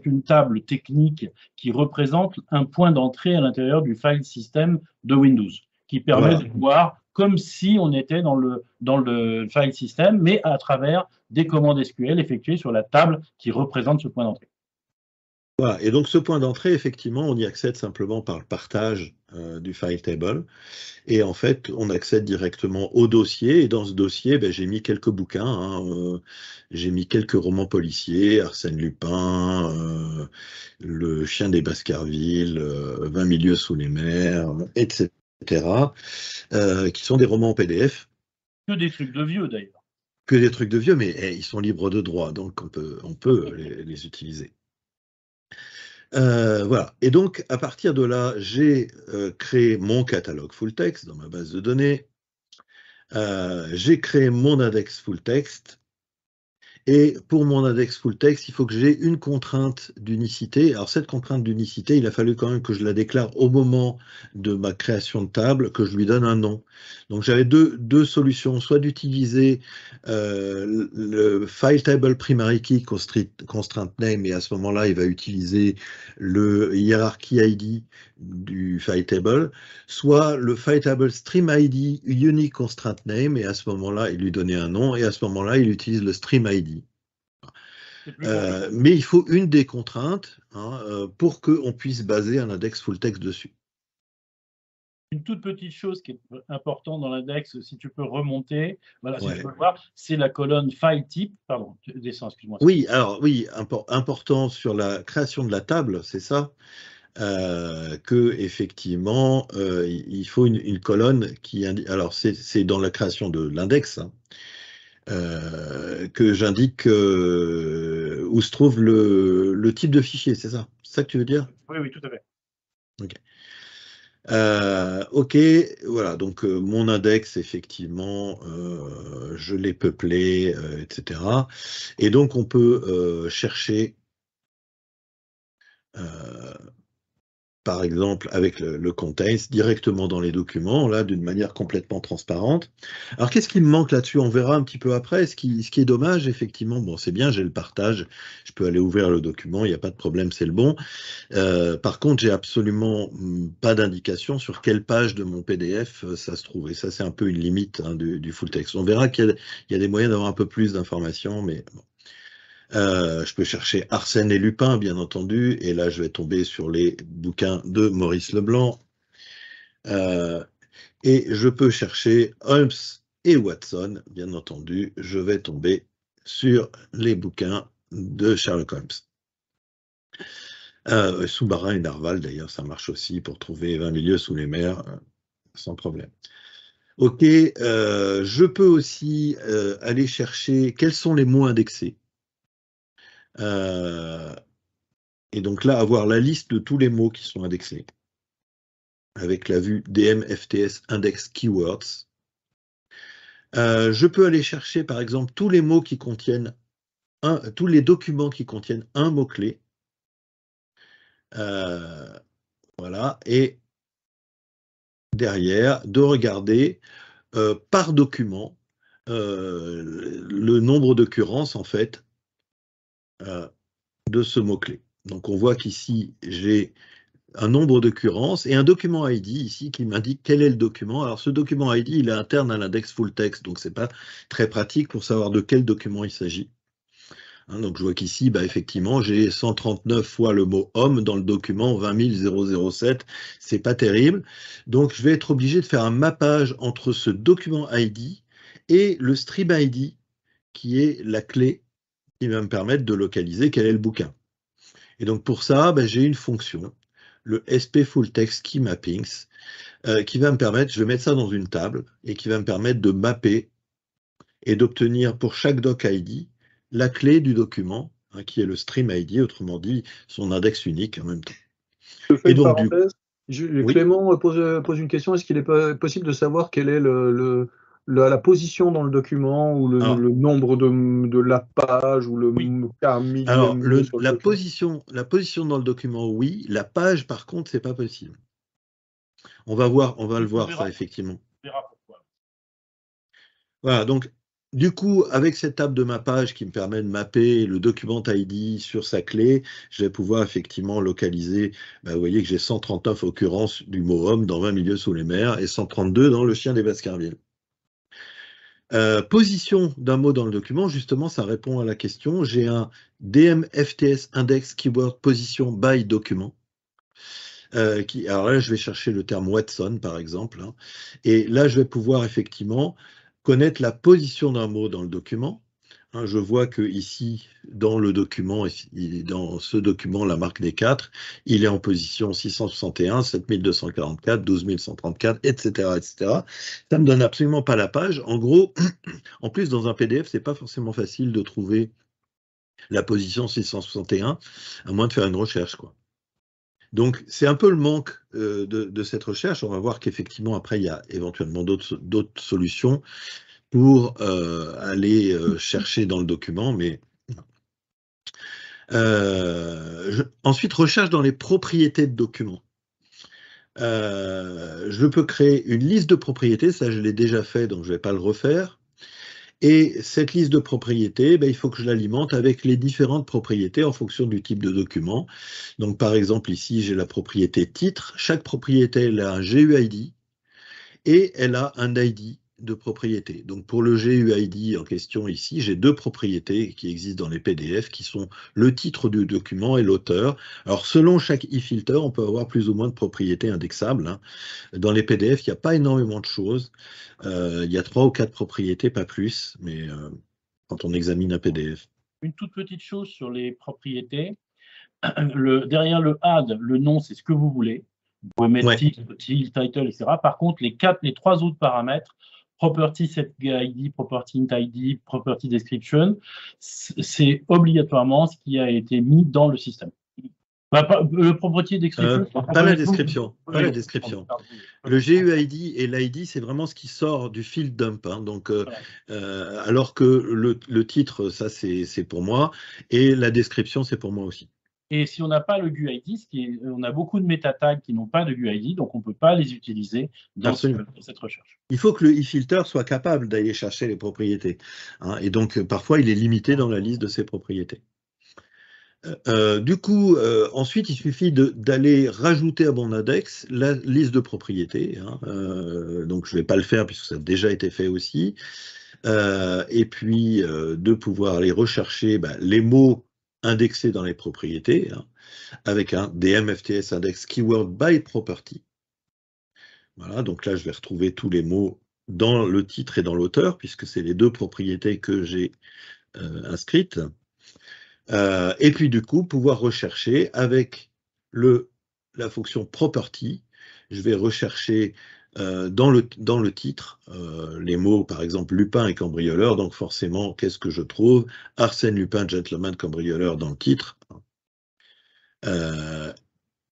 une table technique qui représente un point d'entrée à l'intérieur du file system de Windows, qui permet de voir comme si on était dans le file system, mais à travers des commandes SQL effectuées sur la table qui représente ce point d'entrée. Voilà, et donc ce point d'entrée, effectivement, on y accède simplement par le partage du file table. Et en fait, on accède directement au dossier. Et dans ce dossier, ben, j'ai mis quelques bouquins. Hein, j'ai mis quelques romans policiers, Arsène Lupin, Le chien des Baskerville, 20 milieux sous les mers, etc. Qui sont des romans en PDF. Que des trucs de vieux, d'ailleurs. Que des trucs de vieux, mais ils sont libres de droit, donc on peut les utiliser. Voilà, et donc à partir de là, j'ai créé mon catalogue full text dans ma base de données, j'ai créé mon index full text, et pour mon index full text, il faut que j'ai une contrainte d'unicité. Alors cette contrainte d'unicité, il a fallu quand même que je la déclare au moment de ma création de table, que je lui donne un nom. Donc j'avais deux solutions, soit d'utiliser le file table primary key constraint name, et à ce moment-là, il va utiliser le hierarchy ID du file table, soit le file table stream ID unique constraint name, et à ce moment-là, il lui donnait un nom, et à ce moment-là, il utilise le stream ID. Mais il faut une des contraintes pour qu'on puisse baser un index full text dessus. Une toute petite chose qui est importante dans l'index, si tu peux remonter, voilà, si tu peux le voir, c'est la colonne file type. Pardon, descends, excuse-moi. Oui, alors oui, important sur la création de la table, c'est ça, que effectivement, il faut une colonne qui indique. Alors c'est dans la création de l'index. Hein, que j'indique où se trouve le type de fichier, c'est ça? C'est ça que tu veux dire? Oui, oui, tout à fait. Ok. Ok, voilà, donc mon index, effectivement, je l'ai peuplé, etc. Et donc on peut chercher par exemple avec le contains directement dans les documents, là, d'une manière complètement transparente. Alors, qu'est-ce qui me manque là-dessus? On verra un petit peu après. Ce qui est dommage, effectivement, bon, c'est bien, j'ai le partage, je peux aller ouvrir le document, il n'y a pas de problème, c'est le bon. Par contre, j'ai absolument pas d'indication sur quelle page de mon PDF ça se trouve. Et ça, c'est un peu une limite du full text. On verra qu'il y a des moyens d'avoir un peu plus d'informations, mais bon. Je peux chercher Arsène et Lupin, bien entendu, et là je vais tomber sur les bouquins de Maurice Leblanc. Et je peux chercher Holmes et Watson, bien entendu, je vais tomber sur les bouquins de Sherlock Holmes. Soubarin et Narval, d'ailleurs, ça marche aussi pour trouver 20 milieux sous les mers, sans problème. Ok, je peux aussi aller chercher quels sont les mots indexés. Et donc là, avoir la liste de tous les mots qui sont indexés, avec la vue DMFTS Index Keywords. Je peux aller chercher, par exemple, tous les mots qui contiennent tous les documents qui contiennent un mot-clé. Voilà, et derrière, de regarder par document le nombre d'occurrences, en fait, de ce mot-clé. Donc on voit qu'ici, j'ai un nombre d'occurrences et un document ID ici qui m'indique quel est le document. Alors ce document ID, il est interne à l'index full text, donc c'est pas très pratique pour savoir de quel document il s'agit. Hein, donc je vois qu'ici, effectivement, j'ai 139 fois le mot homme dans le document 20007, c'est pas terrible. Donc je vais être obligé de faire un mappage entre ce document ID et le stream ID, qui est la clé qui va me permettre de localiser quel est le bouquin. Et donc pour ça, j'ai une fonction, le SP full text key mappings, qui va me permettre, je vais mettre ça dans une table, et qui va me permettre de mapper et d'obtenir pour chaque doc ID la clé du document, hein, qui est le stream ID, autrement dit son index unique en même temps. Je fais une parenthèse. Clément pose une question, est-ce qu'il est possible de savoir quelle est la position dans le document ou le nombre de la page ou le millième. Alors, la position dans le document, oui. La page, par contre, c'est pas possible. On va le voir ça, effectivement. On verra pourquoi. Voilà, donc, du coup, avec cette table de mappage qui me permet de mapper le document ID sur sa clé, je vais pouvoir effectivement localiser, vous voyez que j'ai 139 occurrences du mot homme dans 20 milieux sous les mers et 132 dans le chien des Baskerville. Position d'un mot dans le document, justement, ça répond à la question. J'ai un DMFTS index keyword position by document. Alors là, je vais chercher le terme Watson, par exemple. Hein, et là, je vais pouvoir effectivement connaître la position d'un mot dans le document. Hein, je vois que ici, dans le document, dans ce document, la marque des 4, il est en position 661, 7244, 12134, etc., etc. Ça ne me donne absolument pas la page. En gros, en plus, dans un PDF, c'est pas forcément facile de trouver la position 661, à moins de faire une recherche, quoi. Donc, c'est un peu le manque de cette recherche. On va voir qu'effectivement, après, il y a éventuellement d'autres solutions pour aller chercher dans le document, mais ensuite, recherche dans les propriétés de documents. Je peux créer une liste de propriétés, ça je l'ai déjà fait, donc je ne vais pas le refaire. Et cette liste de propriétés, il faut que je l'alimente avec les différentes propriétés en fonction du type de document. Donc par exemple, ici, j'ai la propriété titre. Chaque propriété, elle a un GUID et elle a un ID de propriété. Donc pour le GUID en question ici, j'ai deux propriétés qui existent dans les PDF qui sont le titre du document et l'auteur. Alors selon chaque e-filter, on peut avoir plus ou moins de propriétés indexables. Hein. Dans les PDF, il n'y a pas énormément de choses. Il y a 3 ou 4 propriétés, pas plus, mais quand on examine un PDF. Une toute petite chose sur les propriétés. Derrière le add, le nom, c'est ce que vous voulez. Vous pouvez mettre titre, title, etc. Par contre, les 3 autres paramètres, property set ID, property int ID, property description, c'est obligatoirement ce qui a été mis dans le système. Le property description. Pas la description. Pas la description. Le GUID et l'ID, c'est vraiment ce qui sort du field dump. Hein, donc, alors que le titre, ça c'est pour moi, et la description, c'est pour moi aussi. Et si on n'a pas le GUID, on a beaucoup de méta-tags qui n'ont pas de GUID, donc on ne peut pas les utiliser dans cette recherche. Il faut que le e-filter soit capable d'aller chercher les propriétés. Hein, et donc, parfois, il est limité dans la liste de ses propriétés. Du coup, ensuite, il suffit d'aller rajouter à mon index la liste de propriétés. Hein, donc, je ne vais pas le faire puisque ça a déjà été fait aussi. Et puis, de pouvoir aller rechercher les mots indexés dans les propriétés, hein, avec un DMFTS index keyword by property. Voilà, donc là, je vais retrouver tous les mots dans le titre et dans l'auteur, puisque c'est les deux propriétés que j'ai inscrites. Et puis, du coup, pouvoir rechercher avec la fonction property. Je vais rechercher dans le titre les mots, par exemple, Lupin et cambrioleur. Donc, forcément, qu'est-ce que je trouve? Arsène Lupin, gentleman cambrioleur dans le titre.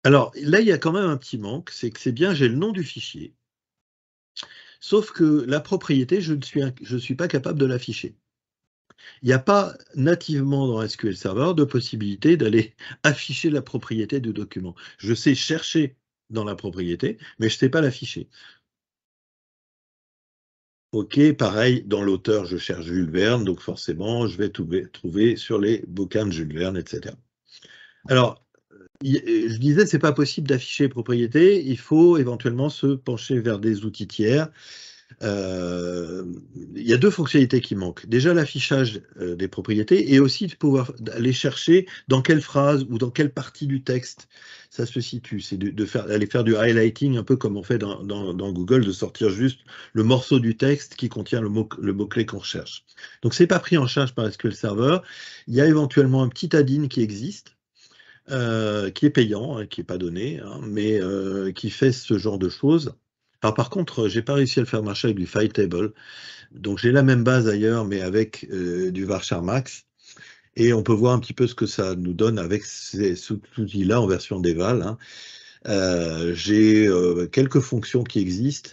Alors, là, il y a quand même un petit manque, c'est que c'est bien, j'ai le nom du fichier. Sauf que la propriété, je ne suis pas capable de l'afficher. Il n'y a pas nativement dans SQL Server de possibilité d'aller afficher la propriété du document. Je sais chercher dans la propriété, mais je ne sais pas l'afficher. Ok, pareil, dans l'auteur, je cherche Jules Verne, donc forcément, je vais trouver sur les bouquins de Jules Verne, etc. Alors, je disais, c'est pas possible d'afficher les propriétés. Il faut éventuellement se pencher vers des outils tiers. Il y a deux fonctionnalités qui manquent. Déjà l'affichage des propriétés et aussi de pouvoir aller chercher dans quelle phrase ou dans quelle partie du texte ça se situe. C'est d'aller faire du highlighting, un peu comme on fait dans Google, de sortir juste le morceau du texte qui contient le mot-clé qu'on recherche. Donc c'est pas pris en charge par SQL Server. Il y a éventuellement un petit add-in qui existe, qui est payant, hein, qui n'est pas donné, hein, mais qui fait ce genre de choses. Alors par contre, j'ai pas réussi à le faire marcher avec du file table. Donc j'ai la même base ailleurs, mais avec du Varchar Max. Et on peut voir un petit peu ce que ça nous donne avec cet outil-là en version Deval. Hein. J'ai quelques fonctions qui existent.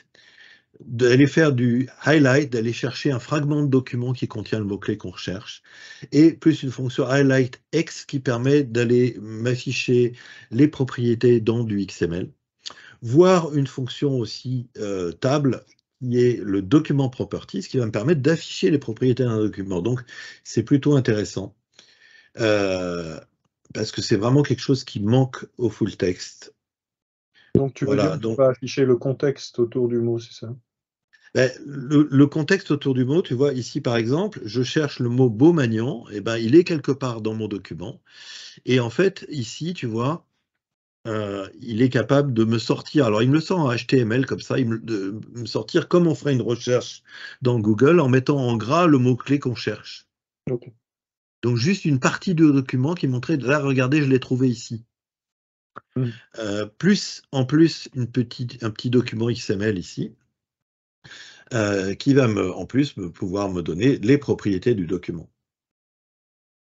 D'aller faire du highlight, d'aller chercher un fragment de document qui contient le mot-clé qu'on recherche, et plus une fonction highlight X qui permet d'aller m'afficher les propriétés dans du XML. Voire une fonction aussi table qui est le document properties qui va me permettre d'afficher les propriétés d'un document. Donc c'est plutôt intéressant parce que c'est vraiment quelque chose qui manque au full text. Donc tu veux dire que tu vas afficher le contexte autour du mot, c'est ça? Ben, le contexte autour du mot, tu vois, ici par exemple, je cherche le mot Beaumagnan, et ben il est quelque part dans mon document. Et en fait, ici, tu vois, il est capable de me sortir, alors il me le sort en HTML comme ça, de me sortir comme on ferait une recherche dans Google en mettant en gras le mot-clé qu'on cherche. Okay. Donc juste une partie du document qui montrait, là regardez, je l'ai trouvé ici. Plus en plus un petit document XML ici, qui va en plus pouvoir me donner les propriétés du document.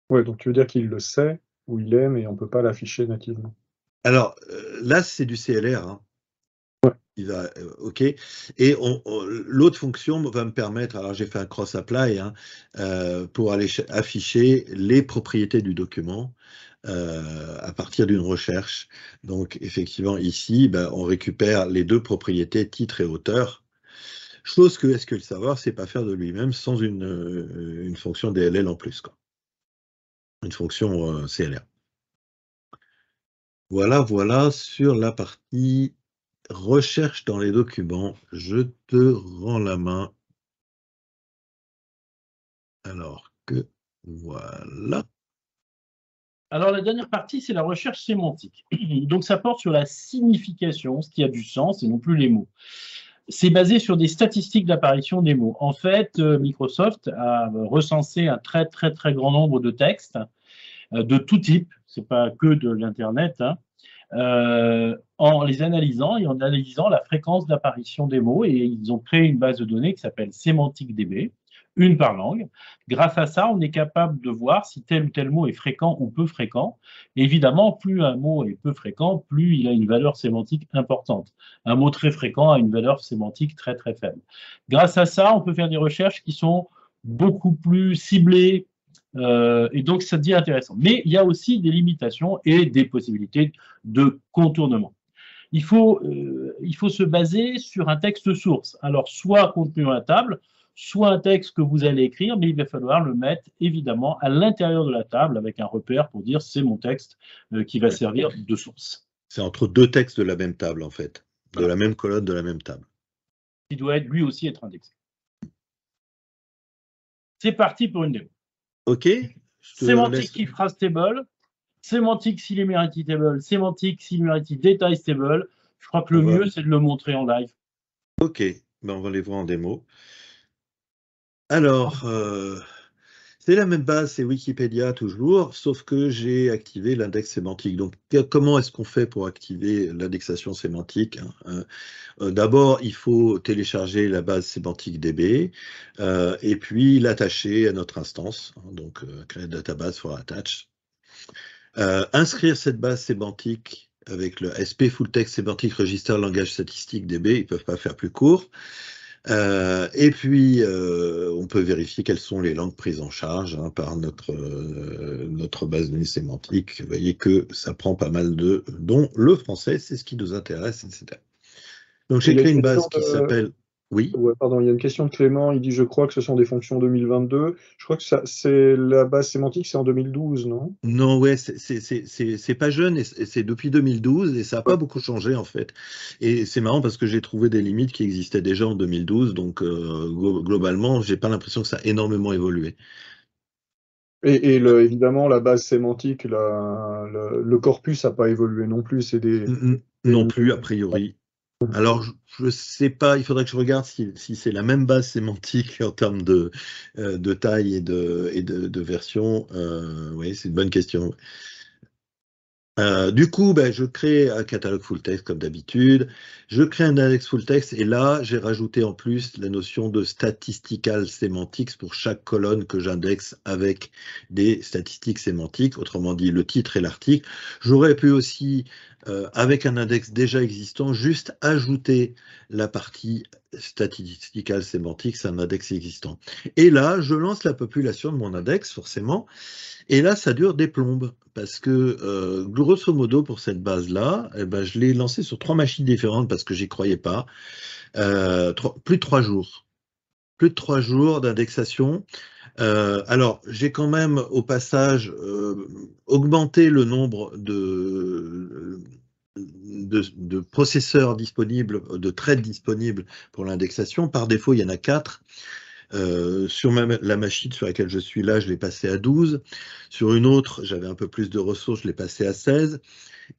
Ouais, donc tu veux dire qu'il le sait où il est, mais on ne peut pas l'afficher nativement. Alors là, c'est du CLR. Hein. Ouais. Il va, OK. Et l'autre fonction va me permettre, alors j'ai fait un cross-apply hein, pour aller afficher les propriétés du document à partir d'une recherche. Donc effectivement, ici, ben, on récupère les deux propriétés, titre et auteur. Chose que SQL Server ne sait pas faire de lui-même sans une fonction DLL en plus. Quoi. Une fonction CLR. Voilà sur la partie recherche dans les documents. Je te rends la main. Alors que voilà. Alors la dernière partie, c'est la recherche sémantique. Donc ça porte sur la signification, ce qui a du sens et non plus les mots. C'est basé sur des statistiques d'apparition des mots. En fait, Microsoft a recensé un très grand nombre de textes de tout type, c'est pas que de l'Internet, hein, en les analysant et en analysant la fréquence d'apparition des mots. Et ils ont créé une base de données qui s'appelle SemanticDB, une par langue. Grâce à ça, on est capable de voir si tel ou tel mot est fréquent ou peu fréquent. Et évidemment, plus un mot est peu fréquent, plus il a une valeur sémantique importante. Un mot très fréquent a une valeur sémantique très faible. Grâce à ça, on peut faire des recherches qui sont beaucoup plus ciblées, et donc, ça devient intéressant. Mais il y a aussi des limitations et des possibilités de contournement. Il faut se baser sur un texte source. Alors, soit contenu à la table, soit un texte que vous allez écrire, mais il va falloir le mettre évidemment à l'intérieur de la table avec un repère pour dire c'est mon texte qui va servir de source. C'est entre deux textes de la même table, en fait. De la même colonne, de la même table. Qui doit lui aussi être indexé. C'est parti pour une démo. OK. Sémantique key phrase table, sémantique similarity table, sémantique similarity details table. Je crois que le mieux, c'est de le montrer en live. OK. Ben, on va les voir en démo. Alors, c'est la même base, c'est Wikipédia toujours, sauf que j'ai activé l'index sémantique. Donc, comment est-ce qu'on fait pour activer l'indexation sémantique hein D'abord, il faut télécharger la base sémantique DB et puis l'attacher à notre instance. Hein, donc, create database for attach. Inscrire cette base sémantique avec le SP Full Text Semantic Register Langage Statistique DB, ils ne peuvent pas faire plus court. Et puis, on peut vérifier quelles sont les langues prises en charge hein, par notre base de données sémantique. Vous voyez que ça prend pas mal dont le français, c'est ce qui nous intéresse, etc. Donc, j'ai créé une base qui s'appelle... Oui. Ouais, pardon, il y a une question de Clément, il dit « Je crois que ce sont des fonctions 2022 ». Je crois que c'est la base sémantique, c'est en 2012, non? Non, ouais, c'est pas jeune, et c'est depuis 2012, et ça n'a Ouais. pas beaucoup changé, en fait. Et c'est marrant parce que j'ai trouvé des limites qui existaient déjà en 2012, donc globalement, j'ai pas l'impression que ça a énormément évolué. Et évidemment, la base sémantique, le corpus n'a pas évolué non plus. C'est Non plus, a priori. Alors, je ne sais pas, il faudrait que je regarde si c'est la même base sémantique en termes de taille et de version. Oui, c'est une bonne question. Du coup, ben, je crée un catalogue full text comme d'habitude. Je crée un index full text et là, j'ai rajouté en plus la notion de statistical semantics pour chaque colonne que j'indexe avec des statistiques sémantiques, autrement dit le titre et l'article. J'aurais pu aussi, avec un index déjà existant, juste ajouter la partie statistical semantics à un index existant. Et là, je lance la population de mon index, forcément. Et là, ça dure des plombes, parce que, grosso modo, pour cette base-là, eh ben, je l'ai lancée sur 3 machines différentes parce que j'y croyais pas. Plus de 3 jours. Plus de 3 jours d'indexation. Alors, j'ai quand même, au passage, augmenté le nombre de processeurs disponibles, de threads disponibles pour l'indexation. Par défaut, il y en a 4. Sur la machine sur laquelle je suis là, je l'ai passé à 12. Sur une autre, j'avais un peu plus de ressources, je l'ai passé à 16.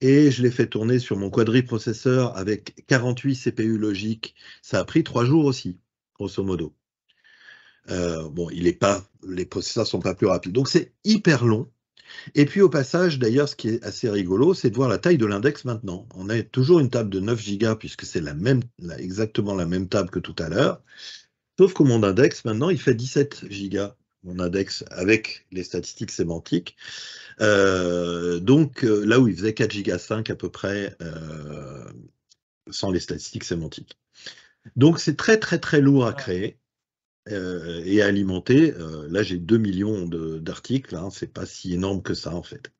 Et je l'ai fait tourner sur mon quadriprocesseur avec 48 CPU logiques. Ça a pris 3 jours aussi, grosso modo. Bon, les processeurs ne sont pas plus rapides. Donc c'est hyper long. Et puis au passage, d'ailleurs, ce qui est assez rigolo, c'est de voir la taille de l'index maintenant. On a toujours une table de 9 Go puisque c'est exactement la même table que tout à l'heure. Sauf que mon index, maintenant, il fait 17 gigas, mon index avec les statistiques sémantiques. Donc, là où il faisait 4 gigas 5 à peu près, sans les statistiques sémantiques. Donc, c'est très, très, très lourd à créer et à alimenter. Là, j'ai 2 millions d'articles. Hein, c'est pas si énorme que ça, en fait.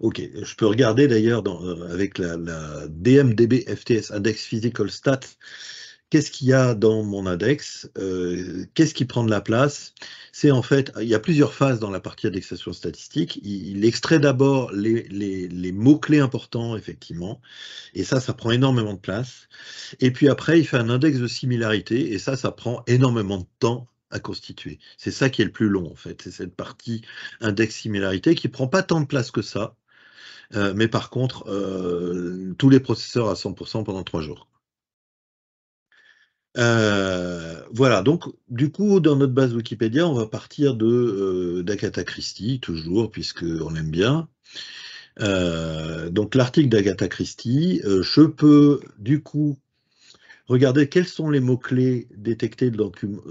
Ok, je peux regarder d'ailleurs avec la DMDB FTS Index Physical Stats. Qu'est-ce qu'il y a dans mon index? Qu'est-ce qui prend de la place? C'est en fait, il y a plusieurs phases dans la partie indexation statistique. Il extrait d'abord les mots-clés importants, effectivement, et ça prend énormément de place. Et puis après, il fait un index de similarité, et ça prend énormément de temps à constituer. C'est ça qui est le plus long, en fait. C'est cette partie index similarité qui prend pas tant de place que ça, mais par contre, tous les processeurs à 100% pendant 3 jours. Voilà, donc du coup, dans notre base Wikipédia, on va partir d'Agatha Christie, toujours, puisqu'on aime bien. Donc l'article d'Agatha Christie, je peux du coup regarder quels sont les mots-clés détectés de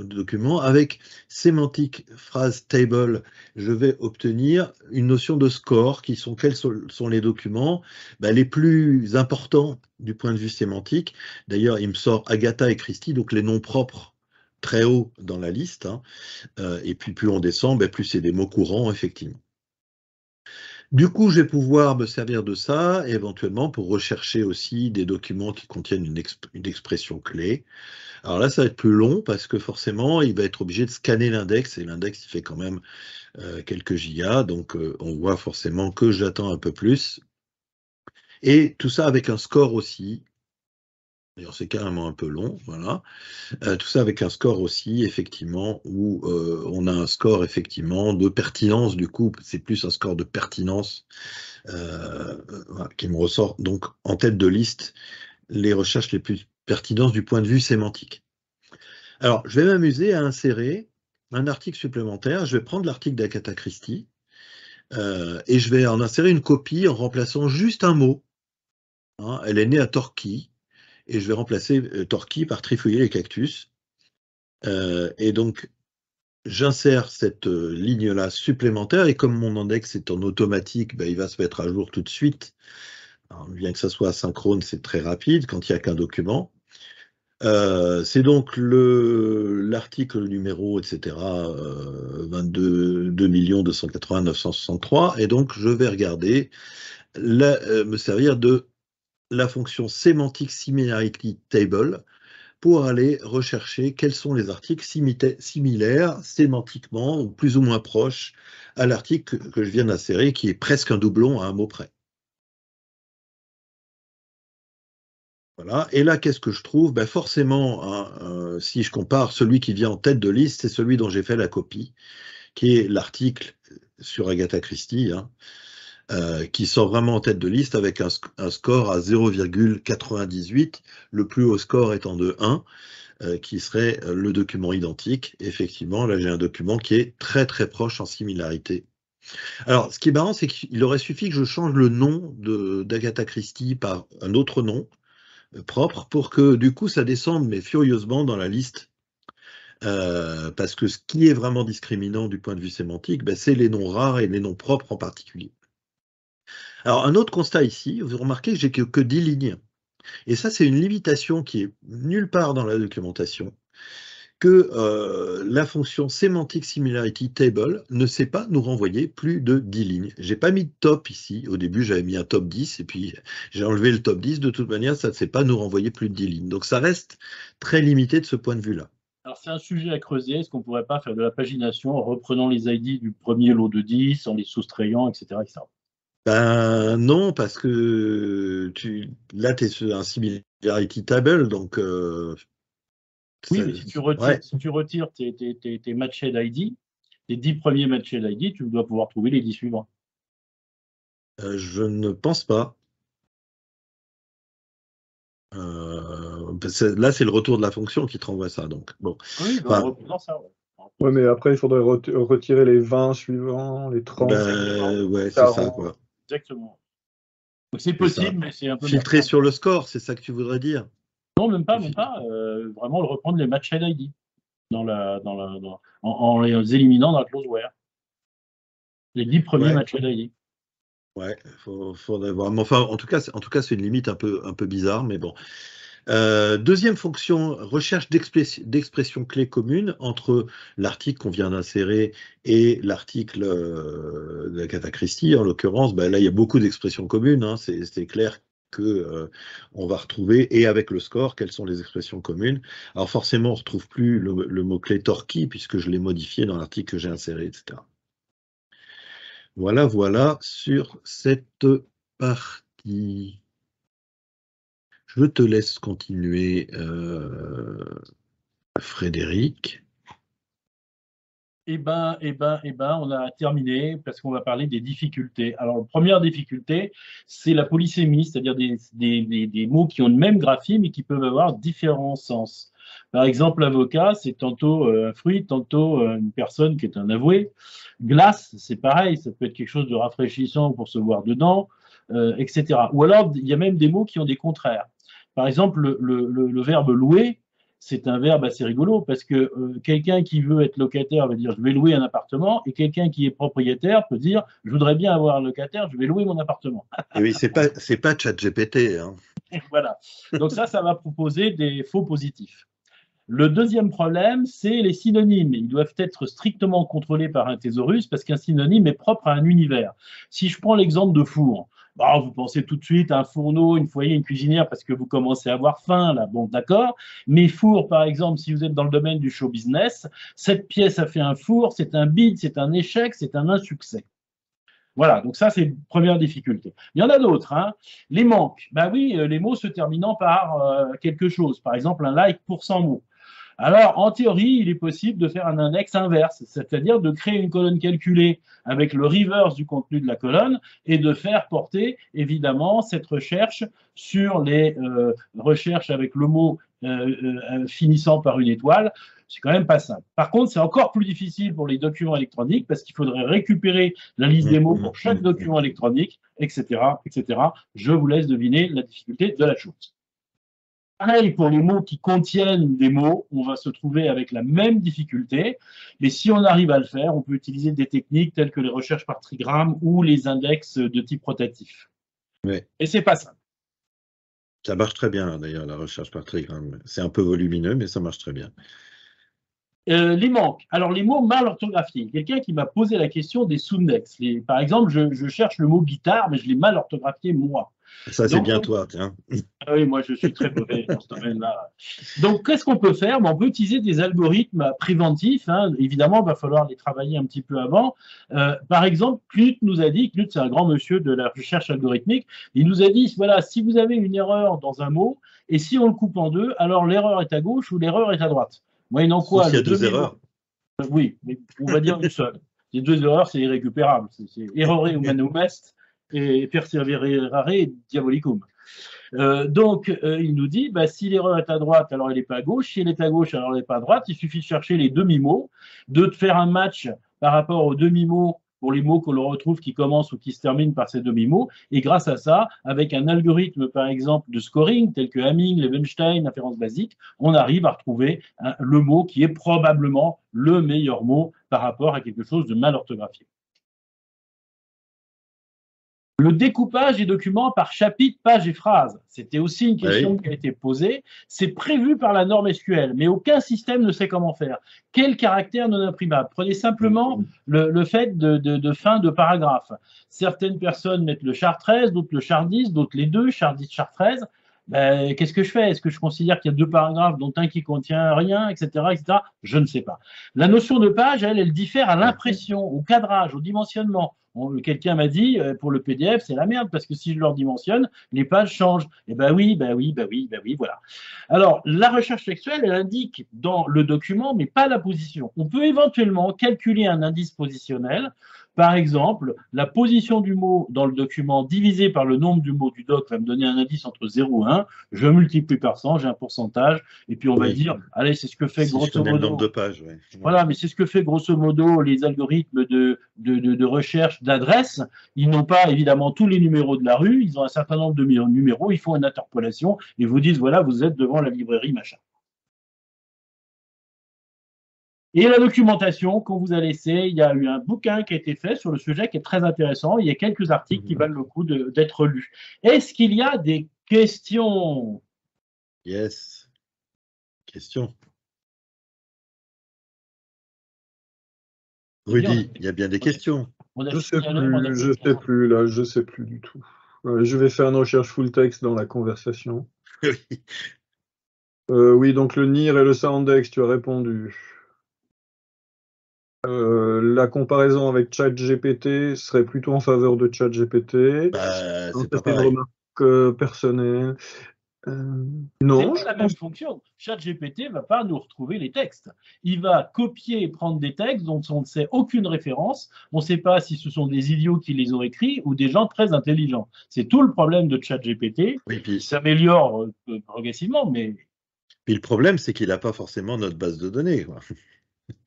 document. Avec sémantique phrase table, je vais obtenir une notion de score, quels sont les documents les plus importants du point de vue sémantique. D'ailleurs, il me sort Agatha et Christie, donc les noms propres très haut dans la liste. Hein. Et puis plus on descend, plus c'est des mots courants, effectivement. Du coup, je vais pouvoir me servir de ça, éventuellement, pour rechercher aussi des documents qui contiennent une expression clé. Alors là, ça va être plus long, parce que forcément, il va être obligé de scanner l'index, et l'index, il fait quand même quelques gigas, donc on voit forcément que j'attends un peu plus. Et tout ça avec un score aussi. D'ailleurs, c'est carrément un peu long, voilà. Tout ça avec un score aussi, effectivement, où on a un score, effectivement, de pertinence. Du coup, c'est plus un score de pertinence voilà, qui me ressort donc en tête de liste les recherches les plus pertinentes du point de vue sémantique. Alors, je vais m'amuser à insérer un article supplémentaire. Je vais prendre l'article d'Agatha Christie et je vais en insérer une copie en remplaçant juste un mot. Hein, elle est née à Torquay. Et je vais remplacer Torquay par Trifouiller les cactus. Et donc, j'insère cette ligne-là supplémentaire, et comme mon index est en automatique, il va se mettre à jour tout de suite. Alors, bien que ça soit asynchrone, c'est très rapide quand il n'y a qu'un document. C'est donc l'article numéro, etc., 22 280 963, et donc je vais regarder, me servir de la fonction Semantic Similarity Table pour aller rechercher quels sont les articles similaires sémantiquement ou plus ou moins proches à l'article que je viens d'insérer, qui est presque un doublon à un mot près. Voilà. Et là, qu'est-ce que je trouve? Ben forcément, si je compare celui qui vient en tête de liste, c'est celui dont j'ai fait la copie, qui est l'article sur Agatha Christie, hein, qui sort vraiment en tête de liste avec un score à 0,98, le plus haut score étant de 1, qui serait le document identique. Effectivement, là j'ai un document qui est très très proche en similarité. Alors, ce qui est marrant, c'est qu'il aurait suffi que je change le nom d'Agatha Christie par un autre nom propre pour que du coup ça descende mais furieusement dans la liste. Parce que ce qui est vraiment discriminant du point de vue sémantique, ben, c'est les noms rares et les noms propres en particulier. Alors, un autre constat ici, vous remarquez que j'ai que 10 lignes. Et ça, c'est une limitation qui est nulle part dans la documentation, que la fonction Semantic Similarity Table ne sait pas nous renvoyer plus de 10 lignes. J'ai pas mis de top ici. Au début, j'avais mis un top 10, et puis j'ai enlevé le top 10. De toute manière, ça ne sait pas nous renvoyer plus de 10 lignes. Donc, ça reste très limité de ce point de vue-là. Alors, c'est un sujet à creuser. Est-ce qu'on ne pourrait pas faire de la pagination en reprenant les ID du premier lot de 10, en les soustrayant, etc. etc. Ben non, parce que là, tu es sur un Similarity Table, donc... oui, mais si tu retires tes matched ID, les 10 premiers matched ID, tu dois pouvoir trouver les 10 suivants. Je ne pense pas. Là, c'est le retour de la fonction qui te renvoie ça. Donc, bon. Oui, en reprenant ça, ouais. Oui, mais après, il faudrait retirer les 20 suivants, les 30. Ouais, c'est ça, quoi. Exactement. C'est possible, mais c'est un peu... Filtrer sur le score, c'est ça que tu voudrais dire? Non, même pas. Vraiment, reprendre les matched ID en les éliminant dans la closeware. Les 10 premiers matched ID. Ouais, faudrait voir. Mais enfin, en tout cas, c'est une limite un peu bizarre, mais bon. Deuxième fonction, recherche d'expressions clés communes entre l'article qu'on vient d'insérer et l'article d'Agatha Christie. En l'occurrence, ben là, il y a beaucoup d'expressions communes. Hein, c'est clair que on va retrouver, et avec le score, quelles sont les expressions communes. Alors forcément, on ne retrouve plus le mot-clé Torquay, puisque je l'ai modifié dans l'article que j'ai inséré, etc. Voilà sur cette partie. Je te laisse continuer, Frédéric. Eh ben, on a terminé parce qu'on va parler des difficultés. Alors, la première difficulté, c'est la polysémie, c'est-à-dire des mots qui ont le même graphie, mais qui peuvent avoir différents sens. Par exemple, avocat, c'est tantôt un fruit, tantôt une personne qui est un avoué. Glace, c'est pareil, ça peut être quelque chose de rafraîchissant pour se boire dedans, etc. Ou alors, il y a même des mots qui ont des contraires. Par exemple, le verbe louer, c'est un verbe assez rigolo parce que quelqu'un qui veut être locataire va dire je vais louer un appartement, et quelqu'un qui est propriétaire peut dire je voudrais bien avoir un locataire, je vais louer mon appartement. Et oui, c'est pas ChatGPT. Hein. Voilà. Donc ça va proposer des faux positifs. Le deuxième problème, c'est les synonymes. Ils doivent être strictement contrôlés par un thésaurus parce qu'un synonyme est propre à un univers. Si je prends l'exemple de four, vous pensez tout de suite à un fourneau, une foyer, une cuisinière parce que vous commencez à avoir faim, là, bon, d'accord. Mais four, par exemple, si vous êtes dans le domaine du show business, cette pièce a fait un four, c'est un bide, c'est un échec, c'est un insuccès. Voilà, donc ça, c'est une première difficulté. Il y en a d'autres, hein. Les manques. Ben oui, les mots se terminant par quelque chose. Par exemple, un like pour 100 mots. Alors, en théorie, il est possible de faire un index inverse, c'est-à-dire de créer une colonne calculée avec le reverse du contenu de la colonne et de faire porter, évidemment, cette recherche sur les recherches avec le mot finissant par une étoile. C'est quand même pas simple. Par contre, c'est encore plus difficile pour les documents électroniques parce qu'il faudrait récupérer la liste des mots pour chaque document électronique, etc., etc. Je vous laisse deviner la difficulté de la chose. Pareil, pour les mots qui contiennent des mots, on va se trouver avec la même difficulté. Mais si on arrive à le faire, on peut utiliser des techniques telles que les recherches par trigramme ou les index de type rotatif. Oui. Et c'est pas simple. Ça marche très bien, d'ailleurs, la recherche par trigramme. C'est un peu volumineux, mais ça marche très bien. Les manques. Alors, les mots mal orthographiés. Quelqu'un qui m'a posé la question des sous-index. Par exemple, je cherche le mot guitare, mais je l'ai mal orthographié moi. Ça, c'est bien toi, tiens. Ah oui, moi, je suis très mauvais dans ce domaine-là. Donc, qu'est-ce qu'on peut faire? On peut utiliser des algorithmes préventifs. Hein. Évidemment, il va falloir les travailler un petit peu avant. Par exemple, Knut nous a dit, Knut, c'est un grand monsieur de la recherche algorithmique, il nous a dit, voilà, si vous avez une erreur dans un mot, et si on le coupe en deux, alors l'erreur est à gauche ou l'erreur est à droite. Moyennant quoi, il y a deux erreurs. Oui, mais on va dire une seule. Les deux erreurs, c'est irrécupérable. C'est errore humanum est et perseverare diabolicum. Donc, il nous dit, bah, si l'erreur est à droite, alors elle n'est pas à gauche. Si elle est à gauche, alors elle n'est pas à droite. Il suffit de chercher les demi-mots, de faire un match par rapport aux demi-mots pour les mots que l'on retrouve qui commencent ou qui se terminent par ces demi-mots. Et grâce à ça, avec un algorithme, par exemple, de scoring, tel que Hamming, Levenstein, inférence basique, on arrive à retrouver le mot qui est probablement le meilleur mot par rapport à quelque chose de mal orthographié. Le découpage des documents par chapitre, page et phrase, c'était aussi une question qui a été posée. C'est prévu par la norme SQL, mais aucun système ne sait comment faire. Quel caractère non imprimable? Prenez simplement le fait de fin de paragraphe. Certaines personnes mettent le char 13, d'autres le char 10, d'autres les deux, char 10, char 13. Ben, qu'est-ce que je fais? Est-ce que je considère qu'il y a deux paragraphes, dont un qui contient rien, etc., etc.? Je ne sais pas. La notion de page, elle diffère à l'impression, au cadrage, au dimensionnement. Quelqu'un m'a dit, pour le PDF, c'est la merde, parce que si je leur dimensionne, les pages changent. Eh ben oui, voilà. Alors, la recherche textuelle, elle indique dans le document, mais pas la position. On peut éventuellement calculer un indice positionnel. Par exemple, la position du mot dans le document divisé par le nombre du mot du doc va me donner un indice entre 0 et 1. Je multiplie par 100, j'ai un pourcentage, et puis on va dire, allez, c'est ce que fait grosso modo. Le nombre de pages, Voilà, mais c'est ce que fait grosso modo les algorithmes de recherche d'adresse. Ils n'ont pas évidemment tous les numéros de la rue, ils ont un certain nombre de numéros, ils font une interpolation et vous disent, voilà, vous êtes devant la librairie, machin. Et la documentation qu'on vous a laissée, il y a eu un bouquin qui a été fait sur le sujet qui est très intéressant. Il y a quelques articles qui valent le coup d'être lus. Est-ce qu'il y a des questions? Yes. Questions. Rudy, il y a bien des questions. Je sais plus là, je sais plus du tout. Je vais faire une recherche full text dans la conversation. Oui, donc le NIR et le Soundex, tu as répondu. La comparaison avec ChatGPT serait plutôt en faveur de ChatGPT. C'est pas une remarque personnelle. Non. C'est pas la même fonction. ChatGPT ne va pas nous retrouver les textes. Il va copier et prendre des textes dont on ne sait aucune référence. On ne sait pas si ce sont des idiots qui les ont écrits ou des gens très intelligents. C'est tout le problème de ChatGPT. Il s'améliore progressivement, mais... Puis le problème, c'est qu'il n'a pas forcément notre base de données.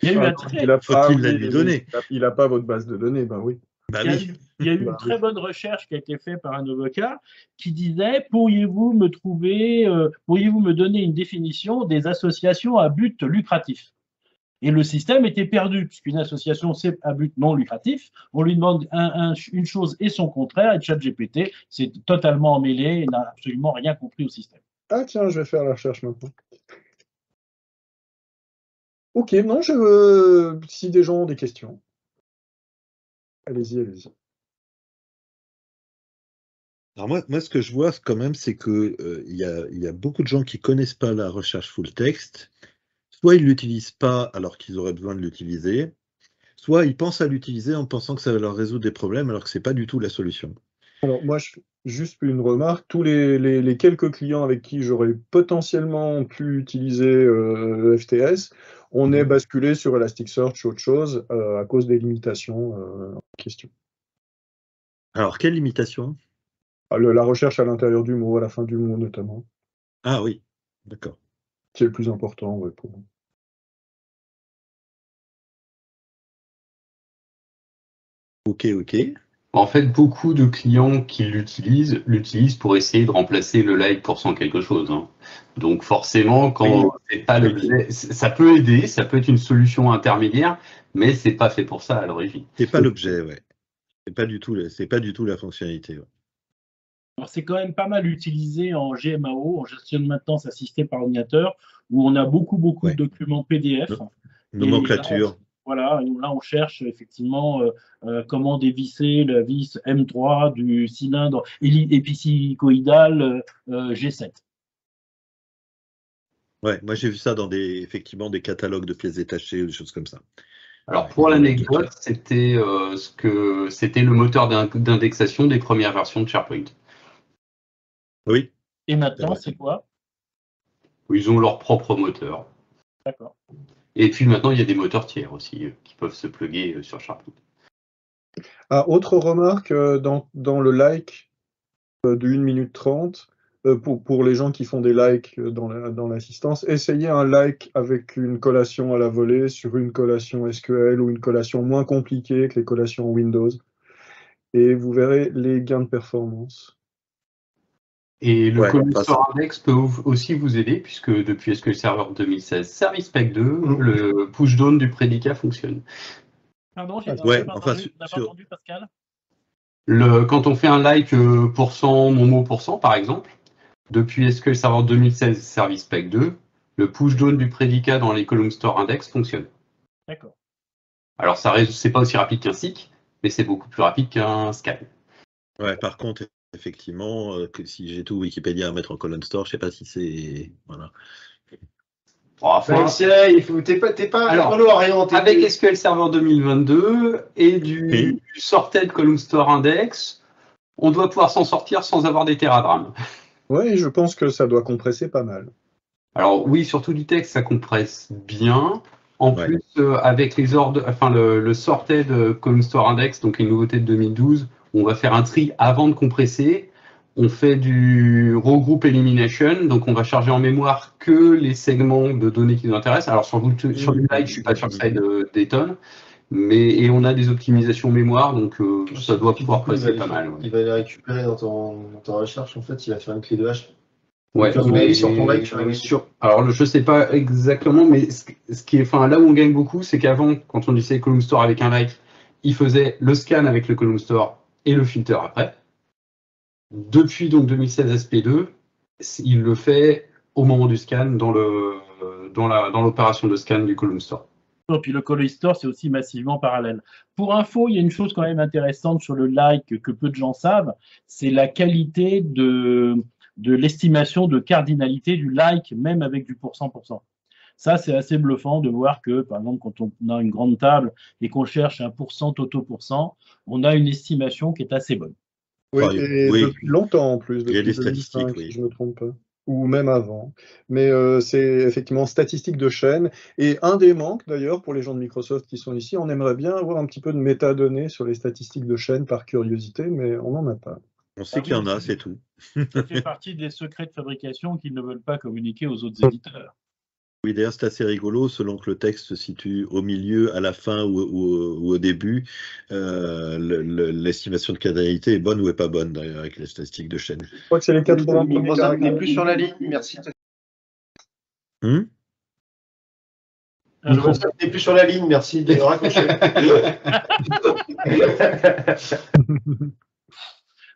Il y a eu un trait. Faut-il la lui donner? Il n'a pas votre base de données, bah oui. Il y a eu une très bonne recherche qui a été faite par un avocat qui disait, pourriez-vous me donner une définition des associations à but lucratif? Et le système était perdu, puisqu'une association c'est à but non lucratif. On lui demande une chose et son contraire, et ChatGPT s'est totalement emmêlé et n'a absolument rien compris au système. Ah tiens, je vais faire la recherche maintenant. Ok, non, si des gens ont des questions, allez-y, allez-y. Alors moi, ce que je vois quand même, c'est qu'il y a beaucoup de gens qui ne connaissent pas la recherche full text. Soit ils ne l'utilisent pas alors qu'ils auraient besoin de l'utiliser, soit ils pensent à l'utiliser en pensant que ça va leur résoudre des problèmes alors que ce n'est pas du tout la solution. Alors moi, juste une remarque, tous les quelques clients avec qui j'aurais potentiellement pu utiliser FTS, on est basculé sur Elasticsearch, autre chose, à cause des limitations en question. Alors, quelles limitations? La recherche à l'intérieur du mot, à la fin du mot notamment. Ah oui, d'accord. C'est le plus important pour nous. Ok. En fait, beaucoup de clients qui l'utilisent pour essayer de remplacer le like% quelque chose. Hein. Donc forcément, quand c'est pas l'objet, ça peut aider, ça peut être une solution intermédiaire, mais c'est pas fait pour ça à l'origine. C'est pas l'objet, ouais. C'est pas du tout la fonctionnalité. Ouais. Alors c'est quand même pas mal utilisé en GMAO, en gestion de maintenance assistée par ordinateur, où on a beaucoup de documents PDF. Nomenclature. Voilà, là on cherche effectivement comment dévisser la vis M3 du cylindre épicélicoïdal G7. Ouais, moi j'ai vu ça dans effectivement des catalogues de pièces détachées ou des choses comme ça. Alors pour l'anecdote, c'était le moteur d'indexation des premières versions de SharePoint. Oui. Et maintenant, c'est quoi? Ils ont leur propre moteur. D'accord. Et puis maintenant, il y a des moteurs tiers aussi qui peuvent se plugger sur SharePoint. Ah, autre remarque, dans le like de 1 minute 30, pour les gens qui font des likes dans l'assistance, essayez un like avec une collation à la volée sur une collation SQL ou une collation moins compliquée que les collations Windows. Et vous verrez les gains de performance. Et le Column Store Index peut aussi vous aider, puisque depuis SQL Server 2016 Service Pack 2, le pushdown du prédicat fonctionne. Pardon, j'ai pas entendu, Pascal. Quand on fait un like %, mon mot %, par exemple, depuis SQL Server 2016 Service Pack 2, le pushdown du prédicat dans les Column Store Index fonctionne. D'accord. Alors, c'est pas aussi rapide qu'un SIC, mais c'est beaucoup plus rapide qu'un scan. Ouais, par contre, effectivement, que si j'ai tout Wikipédia à mettre en column store, je sais pas si c'est. Voilà. T'es pas orienté. Avec SQL Server 2022 et du sorted Column Store Index, on doit pouvoir s'en sortir sans avoir des teradrames. Oui, je pense que ça doit compresser pas mal. Alors oui, surtout du texte, ça compresse bien. En plus, avec les ordres, enfin le sorted Column Store Index, donc une nouveauté de 2012, on va faire un tri avant de compresser. On fait du row group elimination, donc on va charger en mémoire que les segments de données qui nous intéressent. Alors sur du like, je suis pas sûr que ça aide des tonnes, et on a des optimisations mémoire, donc ça doit pouvoir passer pas mal. Il va les récupérer dans ton recherche, en fait, il va faire une clé de hache. Ouais, sur ton like, alors je sais pas exactement, mais ce qui est, enfin là où on gagne beaucoup, c'est qu'avant, quand on utilisait Column Store avec un like, il faisait le scan avec le Column Store et le filter après. Depuis donc 2016 SP2, il le fait au moment du scan dans l'opération de scan du Column Store. Et puis le Column Store, c'est aussi massivement parallèle. Pour info, il y a une chose quand même intéressante sur le like que peu de gens savent, c'est la qualité de l'estimation de cardinalité du like, même avec du %. Ça, c'est assez bluffant de voir que, par exemple, quand on a une grande table et qu'on cherche un %, on a une estimation qui est assez bonne. Oui, et depuis longtemps en plus, il y a depuis des 2005, statistiques, si je ne me trompe pas, ou même avant. Mais c'est effectivement statistique de chaîne. Et un des manques, d'ailleurs, pour les gens de Microsoft qui sont ici, on aimerait bien avoir un petit peu de métadonnées sur les statistiques de chaîne par curiosité, mais on n'en a pas. On sait qu'il y en a, c'est tout. Ça fait partie des secrets de fabrication qu'ils ne veulent pas communiquer aux autres éditeurs. Oui, d'ailleurs, c'est assez rigolo, selon que le texte se situe au milieu, à la fin ou au début, l'estimation de cardinalité est bonne ou est pas bonne, d'ailleurs, avec les statistiques de chaîne. Je crois que c'est les 80 Mimosa n'est plus sur la ligne, merci. Mimosa n'est plus sur la ligne, merci de raccrocher.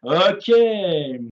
Ok.